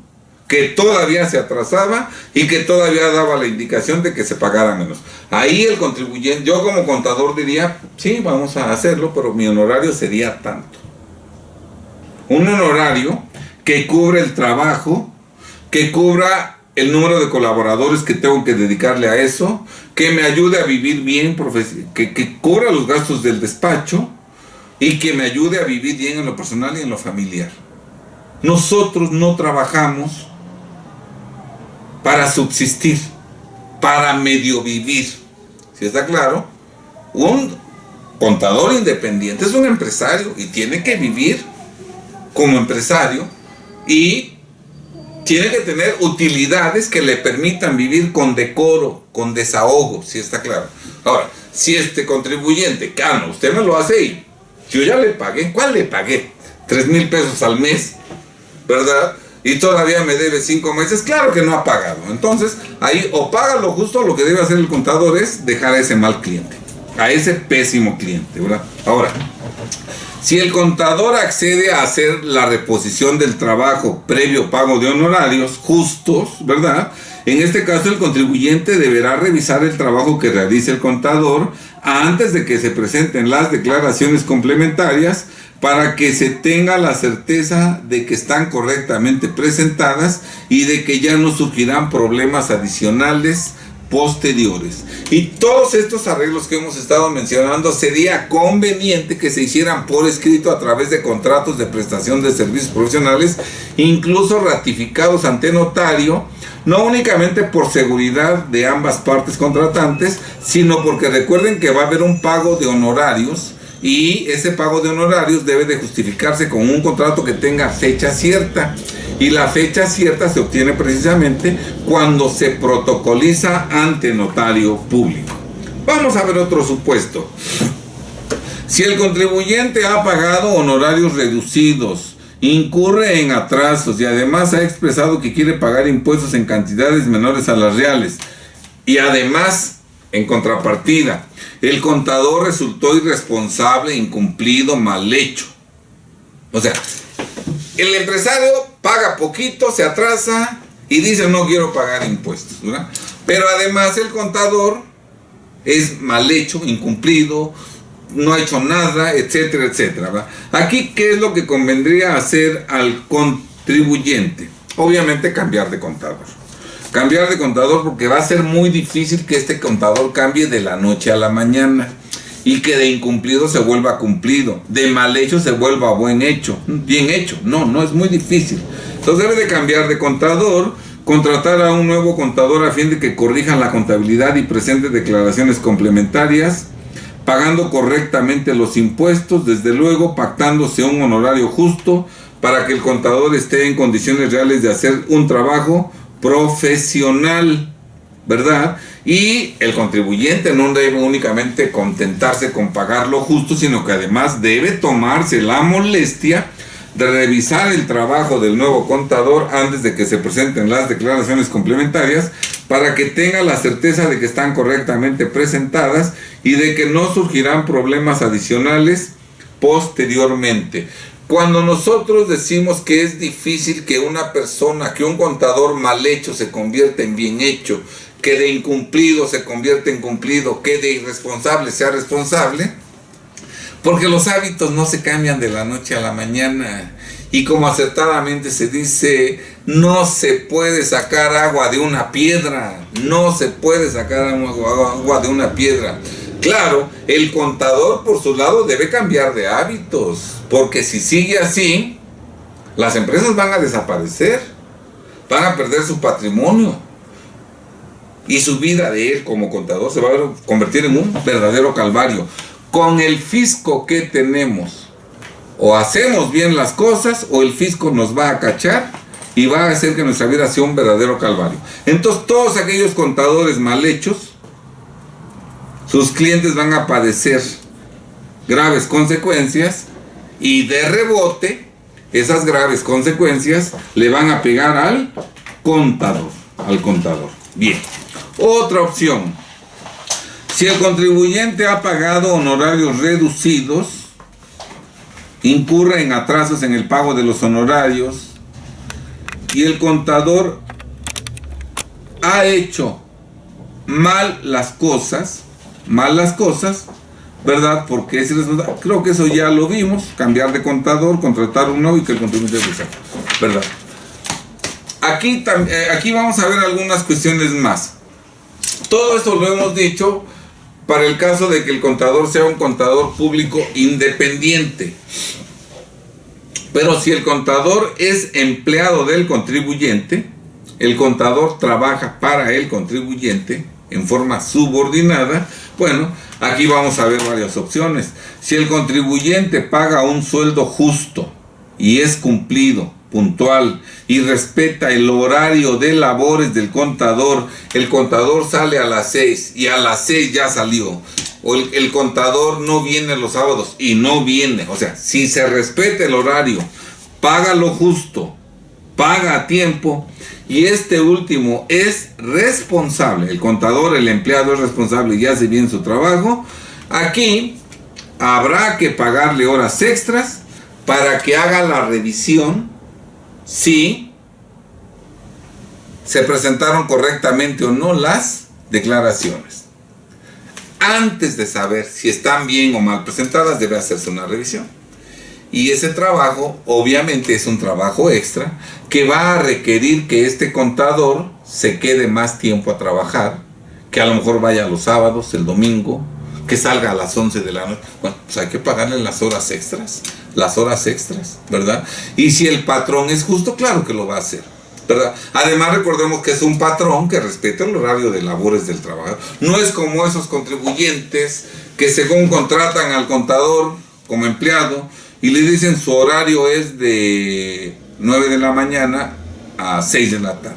que todavía se atrasaba y que todavía daba la indicación de que se pagara menos. Ahí el contribuyente, yo como contador diría, sí, vamos a hacerlo, pero mi honorario sería tanto. un honorario que cubra el trabajo, que cubra el número de colaboradores que tengo que dedicarle a eso, que me ayude a vivir bien, que cubra los gastos del despacho y que me ayude a vivir bien en lo personal y en lo familiar. Nosotros no trabajamos para subsistir, para medio vivir. ¿Sí está claro? Un contador independiente es un empresario y tiene que vivir como empresario y tiene que tener utilidades que le permitan vivir con decoro, con desahogo, ¿sí está claro? Ahora, si este contribuyente, no, usted me lo hace y yo ya le pagué, ¿cuál le pagué? 3,000 pesos al mes, ¿verdad? Y todavía me debe 5 meses, claro que no ha pagado. Entonces, ahí o paga lo justo, lo que debe hacer el contador es dejar a ese mal cliente, a ese pésimo cliente, ¿verdad? Ahora, si el contador accede a hacer la reposición del trabajo previo pago de honorarios justos, ¿verdad? En este caso, el contribuyente deberá revisar el trabajo que realice el contador antes de que se presenten las declaraciones complementarias para que se tenga la certeza de que están correctamente presentadas y de que ya no surgirán problemas adicionales posteriores. Y todos estos arreglos que hemos estado mencionando sería conveniente que se hicieran por escrito a través de contratos de prestación de servicios profesionales, incluso ratificados ante notario, no únicamente por seguridad de ambas partes contratantes, sino porque recuerden que va a haber un pago de honorarios y ese pago de honorarios debe de justificarse con un contrato que tenga fecha cierta. Y la fecha cierta se obtiene precisamente cuando se protocoliza ante notario público. Vamos a ver otro supuesto. Si el contribuyente ha pagado honorarios reducidos, incurre en atrasos y además ha expresado que quiere pagar impuestos en cantidades menores a las reales, y además, en contrapartida, el contador resultó irresponsable, incumplido, mal hecho. O sea, el empresario paga poquito, se atrasa y dice no quiero pagar impuestos, ¿verdad? Pero además el contador es mal hecho, incumplido, no ha hecho nada, etcétera, etcétera, ¿verdad? Aquí, ¿qué es lo que convendría hacer al contribuyente? Obviamente cambiar de contador. Cambiar de contador porque va a ser muy difícil que este contador cambie de la noche a la mañana. Y que de incumplido se vuelva cumplido, de mal hecho se vuelva buen hecho, bien hecho. No es muy difícil. Entonces debe de cambiar de contador, contratar a un nuevo contador a fin de que corrijan la contabilidad y presente declaraciones complementarias, pagando correctamente los impuestos, desde luego pactándose un honorario justo para que el contador esté en condiciones reales de hacer un trabajo profesional, ¿verdad? Y el contribuyente no debe únicamente contentarse con pagar lo justo, sino que además debe tomarse la molestia de revisar el trabajo del nuevo contador antes de que se presenten las declaraciones complementarias para que tenga la certeza de que están correctamente presentadas y de que no surgirán problemas adicionales posteriormente. Cuando nosotros decimos que es difícil que una persona, que un contador mal hecho se convierta en bien hecho, que de incumplido se convierta en cumplido, que de irresponsable sea responsable, porque los hábitos no se cambian de la noche a la mañana. Y como acertadamente se dice, no se puede sacar agua de una piedra, no se puede sacar agua de una piedra. Claro, el contador por su lado debe cambiar de hábitos, porque si sigue así, las empresas van a desaparecer, van a perder su patrimonio. Y su vida de él como contador se va a convertir en un verdadero calvario. Con el fisco que tenemos, o hacemos bien las cosas, o el fisco nos va a cachar y va a hacer que nuestra vida sea un verdadero calvario. Entonces, todos aquellos contadores mal hechos, sus clientes van a padecer graves consecuencias, y de rebote, esas graves consecuencias le van a pegar al contador. Bien. Otra opción. Si el contribuyente ha pagado honorarios reducidos, incurre en atrasos en el pago de los honorarios y el contador ha hecho mal las cosas, ¿verdad? Porque es irresponsable. Creo que eso ya lo vimos, cambiar de contador, contratar un nuevo y que el contribuyente lo saque, ¿verdad? Aquí vamos a ver algunas cuestiones más. Todo esto lo hemos dicho para el caso de que el contador sea un contador público independiente. Pero si el contador es empleado del contribuyente, el contador trabaja para el contribuyente en forma subordinada, bueno, aquí vamos a ver varias opciones. Si el contribuyente paga un sueldo justo y es cumplido, puntual y respeta el horario de labores del contador, el contador sale a las 6 y a las 6 ya salió, o el contador no viene los sábados y no viene, o sea, si se respeta el horario, paga lo justo, paga a tiempo, y este último es responsable, el contador, el empleado es responsable y hace bien su trabajo, aquí habrá que pagarle horas extras para que haga la revisión si se presentaron correctamente o no las declaraciones. Antes de saber si están bien o mal presentadas, debe hacerse una revisión. Y ese trabajo, obviamente, es un trabajo extra que va a requerir que este contador se quede más tiempo a trabajar, que a lo mejor vaya los sábados, el domingo, que salga a las 11 de la noche. Bueno, pues hay que pagarle las horas extras, ¿verdad? Y si el patrón es justo, claro que lo va a hacer, ¿verdad? Además, recordemos que es un patrón que respeta el horario de labores del trabajador. No es como esos contribuyentes que según contratan al contador como empleado y le dicen su horario es de 9 de la mañana a 6 de la tarde.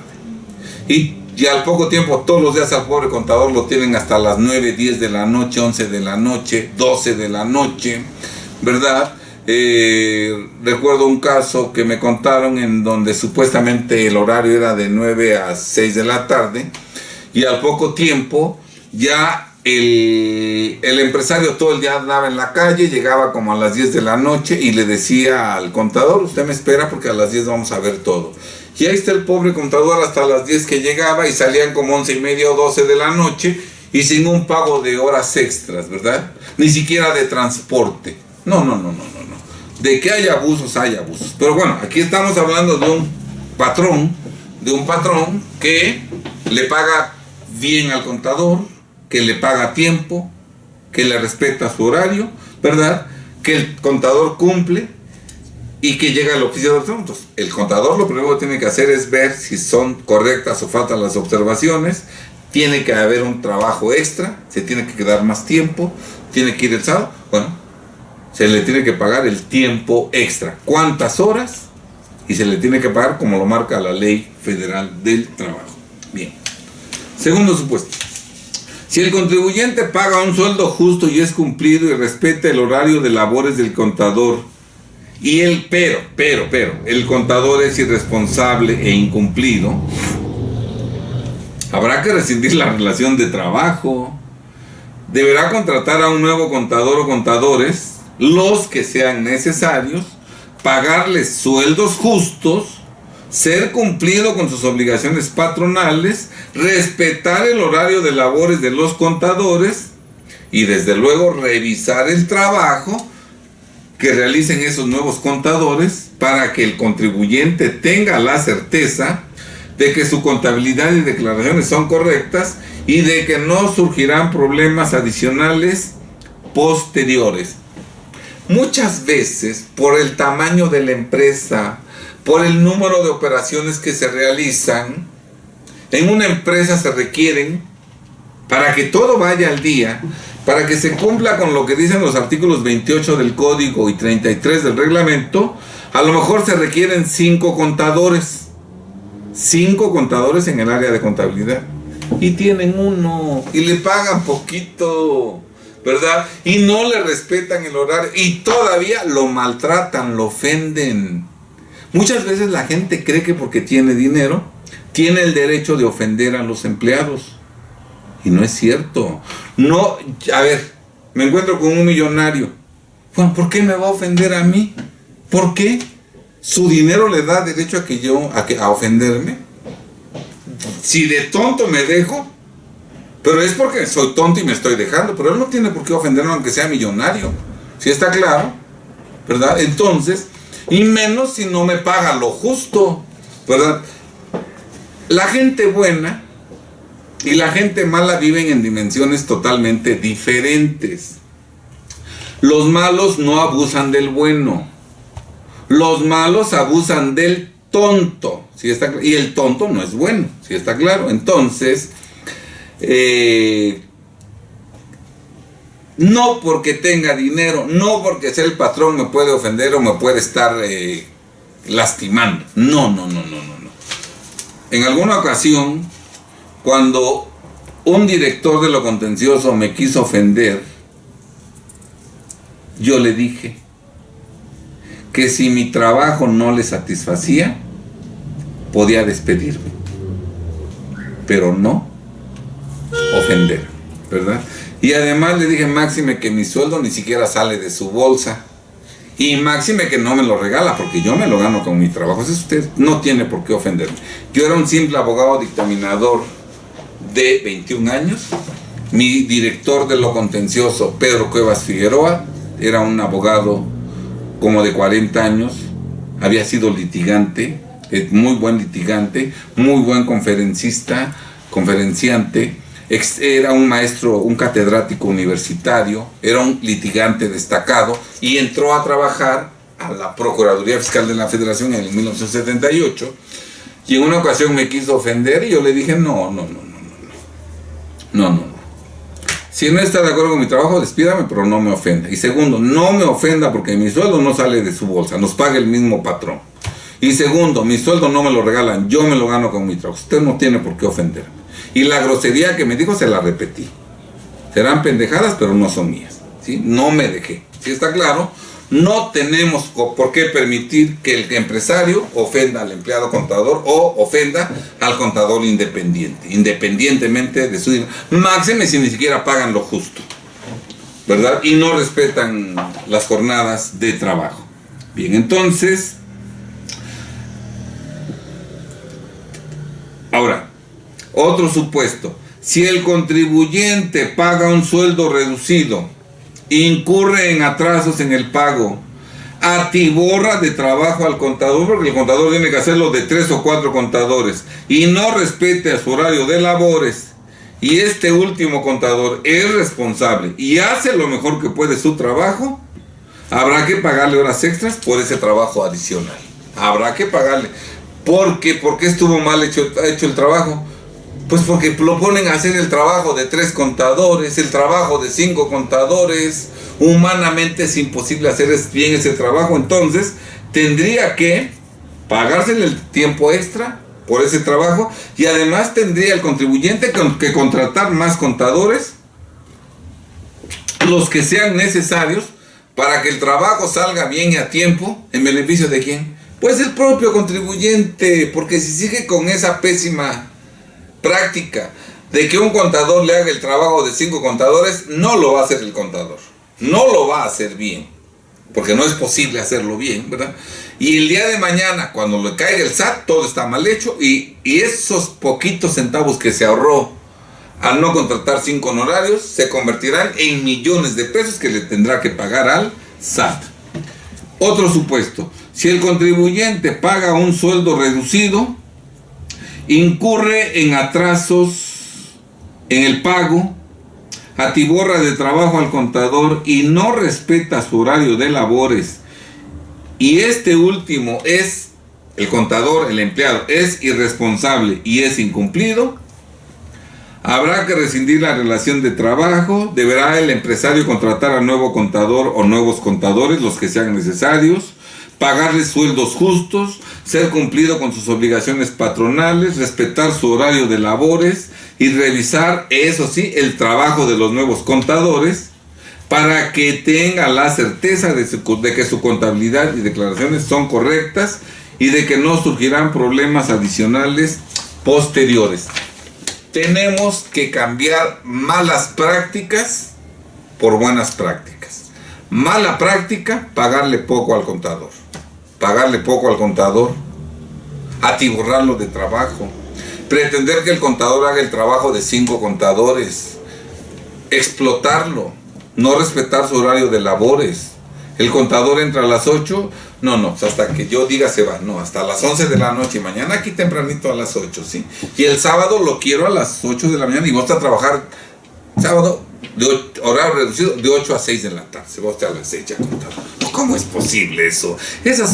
Y al poco tiempo, todos los días al pobre contador lo tienen hasta las 9, 10 de la noche, 11 de la noche, 12 de la noche, ¿verdad? Recuerdo un caso que me contaron en donde supuestamente el horario era de 9 a 6 de la tarde y al poco tiempo ya el empresario todo el día andaba en la calle, llegaba como a las 10 de la noche y le decía al contador, usted me espera porque a las 10 vamos a ver todo. Y ahí está el pobre contador hasta las 10 que llegaba y salían como 11:30 o 12 de la noche y sin un pago de horas extras, ¿verdad? Ni siquiera de transporte. No. De que hay abusos, hay abusos. Pero bueno, aquí estamos hablando de un patrón que le paga bien al contador, que le paga a tiempo, que le respeta su horario, ¿verdad? Que el contador cumple y que llega al oficio de asuntos. El contador lo primero que tiene que hacer es ver si son correctas o faltan las observaciones. Tiene que haber un trabajo extra, se tiene que quedar más tiempo, tiene que ir el sábado. Bueno, se le tiene que pagar el tiempo extra. ¿Cuántas horas? Y se le tiene que pagar como lo marca la Ley Federal del Trabajo. Bien. Segundo supuesto. Si el contribuyente paga un sueldo justo y es cumplido y respeta el horario de labores del contador, y el contador es irresponsable e incumplido, habrá que rescindir la relación de trabajo. Deberá contratar a un nuevo contador o contadores, los que sean necesarios, pagarles sueldos justos, ser cumplido con sus obligaciones patronales, respetar el horario de labores de los contadores y desde luego revisar el trabajo que realicen esos nuevos contadores para que el contribuyente tenga la certeza de que su contabilidad y declaraciones son correctas y de que no surgirán problemas adicionales posteriores. Muchas veces, por el tamaño de la empresa, por el número de operaciones que se realizan, en una empresa se requieren, para que todo vaya al día, para que se cumpla con lo que dicen los artículos 28 del Código y 33 del Reglamento, a lo mejor se requieren 5 contadores. 5 contadores en el área de contabilidad. Y tienen uno, y le pagan poquito, ¿verdad? Y no le respetan el horario, y todavía lo maltratan, lo ofenden. Muchas veces la gente cree que porque tiene dinero, tiene el derecho de ofender a los empleados. Y no es cierto. No, a ver, me encuentro con un millonario. Bueno, ¿por qué me va a ofender a mí? ¿Por qué? ¿Su dinero le da derecho a ofenderme? Si de tonto me dejo, Pero es porque soy tonto y me estoy dejando, pero él no tiene por qué ofenderme aunque sea millonario. ¿Sí está claro? ¿Verdad? Entonces, y menos si no me paga lo justo, ¿verdad? La gente buena y la gente mala viven en dimensiones totalmente diferentes. Los malos no abusan del bueno. Los malos abusan del tonto. ¿Sí está claro? Y el tonto no es bueno. ¿Sí está claro? Entonces, no porque tenga dinero, no porque sea el patrón me puede ofender o me puede estar lastimando. No. En alguna ocasión, cuando un director de lo contencioso me quiso ofender, yo le dije que si mi trabajo no le satisfacía, podía despedirme, pero no ofender, ¿verdad? Y además le dije, máxime, que mi sueldo ni siquiera sale de su bolsa, y máxime que no me lo regala, porque yo me lo gano con mi trabajo. Entonces usted no tiene por qué ofenderme. Yo era un simple abogado dictaminador de 21 años. Mi director de lo contencioso, Pedro Cuevas Figueroa, era un abogado como de 40 años, había sido litigante, muy buen litigante, muy buen conferenciante, era un maestro, un catedrático universitario, era un litigante destacado y entró a trabajar a la Procuraduría Fiscal de la Federación en el 1978, y en una ocasión me quiso ofender y yo le dije, no. Si no está de acuerdo con mi trabajo, despídame, pero no me ofenda. Y segundo, no me ofenda porque mi sueldo no sale de su bolsa, nos paga el mismo patrón. Y segundo, mi sueldo no me lo regalan, yo me lo gano con mi trabajo. Usted no tiene por qué ofenderme. Y la grosería que me dijo se la repetí. Serán pendejadas, pero no son mías, ¿sí? No me dejé. ¿Sí está claro? No tenemos por qué permitir que el empresario ofenda al empleado contador o ofenda al contador independiente, independientemente de su máxime, si ni siquiera pagan lo justo, ¿verdad? Y no respetan las jornadas de trabajo. Bien, entonces, ahora, otro supuesto: si el contribuyente paga un sueldo reducido, incurre en atrasos en el pago, atiborra de trabajo al contador, porque el contador tiene que hacerlo de 3 o 4 contadores, y no respete a su horario de labores, y este último contador es responsable y hace lo mejor que puede su trabajo, habrá que pagarle horas extras por ese trabajo adicional. Habrá que pagarle. ¿Por qué estuvo mal hecho el trabajo? Pues porque lo ponen a hacer el trabajo de 3 contadores, el trabajo de 5 contadores. Humanamente es imposible hacer bien ese trabajo. Entonces tendría que pagársele el tiempo extra por ese trabajo, y además tendría el contribuyente que contratar más contadores, los que sean necesarios, para que el trabajo salga bien y a tiempo. ¿En beneficio de quién? Pues el propio contribuyente, porque si sigue con esa pésima práctica de que un contador le haga el trabajo de 5 contadores, no lo va a hacer el contador, no lo va a hacer bien, porque no es posible hacerlo bien, ¿verdad? Y el día de mañana, cuando le caiga el SAT, todo está mal hecho, y esos poquitos centavos que se ahorró al no contratar 5 honorarios se convertirán en millones de pesos que le tendrá que pagar al SAT. Otro supuesto: si el contribuyente paga un sueldo reducido, incurre en atrasos en el pago, atiborra de trabajo al contador y no respeta su horario de labores, y este último es, el contador, el empleado, es irresponsable y es incumplido, habrá que rescindir la relación de trabajo, deberá el empresario contratar a nuevo contador o nuevos contadores, los que sean necesarios, pagarles sueldos justos, ser cumplido con sus obligaciones patronales, respetar su horario de labores y revisar, eso sí, el trabajo de los nuevos contadores, para que tenga la certeza de que su contabilidad y declaraciones son correctas y de que no surgirán problemas adicionales posteriores. Tenemos que cambiar malas prácticas por buenas prácticas. Mala práctica: pagarle poco al contador. Atiborrarlo de trabajo, Pretender que el contador haga el trabajo de 5 contadores, explotarlo, no respetar su horario de labores. El contador entra a las 8, no, pues hasta que yo diga se va, no, hasta las 11 de la noche, y mañana aquí tempranito a las 8, ¿sí? Y el sábado lo quiero a las 8 de la mañana y vos a trabajar sábado horario reducido de 8 a 6 de la tarde, se va usted a las 6 ya contador. ¿Cómo es posible eso? Esas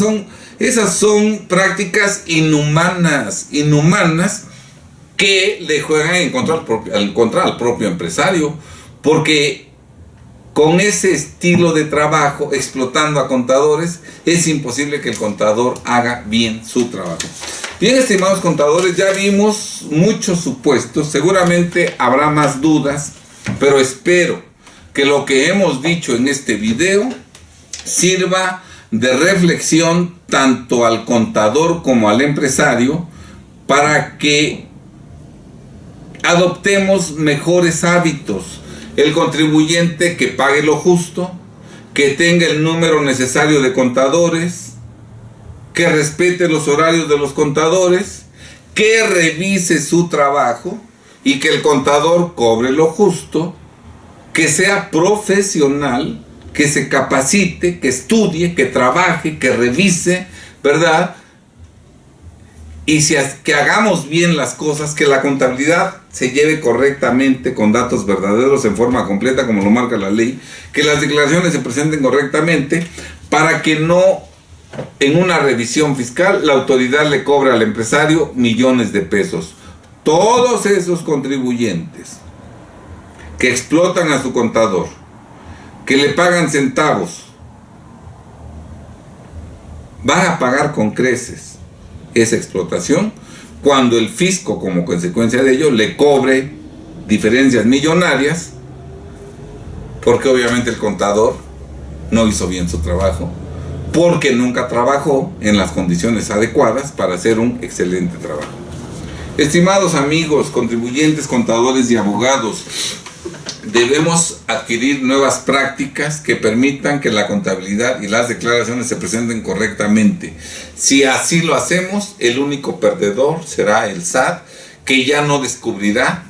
son prácticas inhumanas que le juegan en contra al propio empresario, porque con ese estilo de trabajo, explotando a contadores, es imposible que el contador haga bien su trabajo. Bien, estimados contadores, ya vimos muchos supuestos, seguramente habrá más dudas, pero espero que lo que hemos dicho en este video sirva de reflexión tanto al contador como al empresario, para que adoptemos mejores hábitos. El contribuyente que pague lo justo, que tenga el número necesario de contadores, que respete los horarios de los contadores, que revise su trabajo y que el contador cobre lo justo, que sea profesional, que se capacite, que estudie, que trabaje, que revise, ¿verdad? Y que hagamos bien las cosas, que la contabilidad se lleve correctamente con datos verdaderos en forma completa como lo marca la ley, que las declaraciones se presenten correctamente, para que no en una revisión fiscal la autoridad le cobre al empresario millones de pesos. Todos esos contribuyentes que explotan a su contador, que le pagan centavos, van a pagar con creces esa explotación cuando el fisco, como consecuencia de ello, le cobre diferencias millonarias, porque obviamente el contador no hizo bien su trabajo, porque nunca trabajó en las condiciones adecuadas para hacer un excelente trabajo. Estimados amigos, contribuyentes, contadores y abogados, debemos adquirir nuevas prácticas que permitan que la contabilidad y las declaraciones se presenten correctamente. Si así lo hacemos, el único perdedor será el SAT, que ya no descubrirá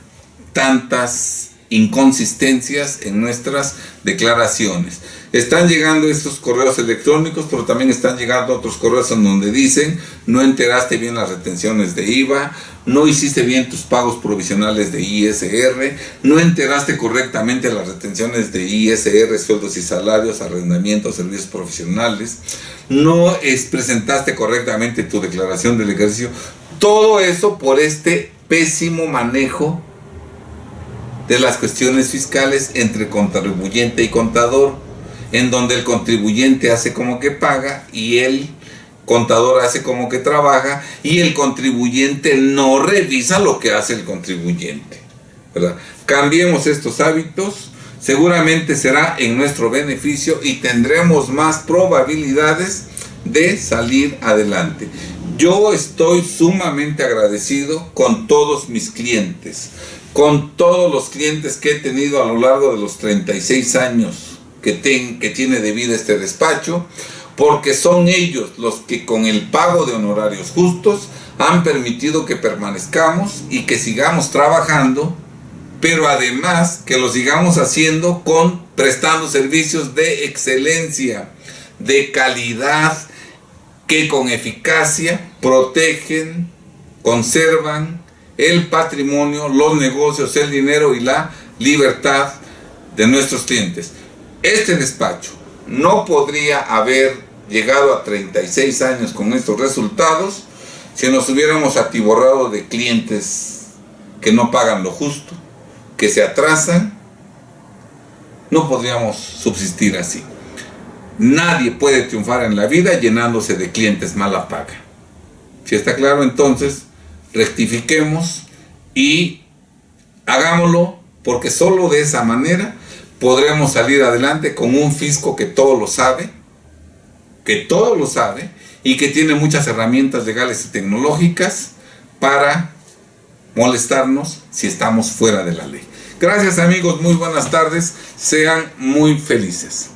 tantas inconsistencias en nuestras declaraciones. Están llegando estos correos electrónicos, pero también están llegando otros correos en donde dicen: no enteraste bien las retenciones de IVA, no hiciste bien tus pagos provisionales de ISR, no enteraste correctamente las retenciones de ISR, sueldos y salarios, arrendamientos, servicios profesionales, no presentaste correctamente tu declaración del ejercicio. Todo eso por este pésimo manejo de las cuestiones fiscales entre contribuyente y contador, en donde el contribuyente hace como que paga y el contador hace como que trabaja, y el contribuyente no revisa lo que hace el contribuyente, ¿verdad? Cambiemos estos hábitos, seguramente será en nuestro beneficio y tendremos más probabilidades de salir adelante. Yo estoy sumamente agradecido con todos mis clientes, con todos los clientes que he tenido a lo largo de los 36 años que tiene de vida este despacho, porque son ellos los que con el pago de honorarios justos han permitido que permanezcamos y que sigamos trabajando, pero además que lo sigamos haciendo prestando servicios de excelencia, de calidad, que con eficacia protegen, conservan el patrimonio, los negocios, el dinero y la libertad de nuestros clientes. Este despacho no podría haber llegado a 36 años con estos resultados si nos hubiéramos atiborrado de clientes que no pagan lo justo, que se atrasan. No podríamos subsistir así. Nadie puede triunfar en la vida llenándose de clientes mala paga. Si está claro, entonces rectifiquemos y hagámoslo, porque solo de esa manera podremos salir adelante con un fisco que todo lo sabe, y que tiene muchas herramientas legales y tecnológicas para molestarnos si estamos fuera de la ley. Gracias amigos, muy buenas tardes, sean muy felices.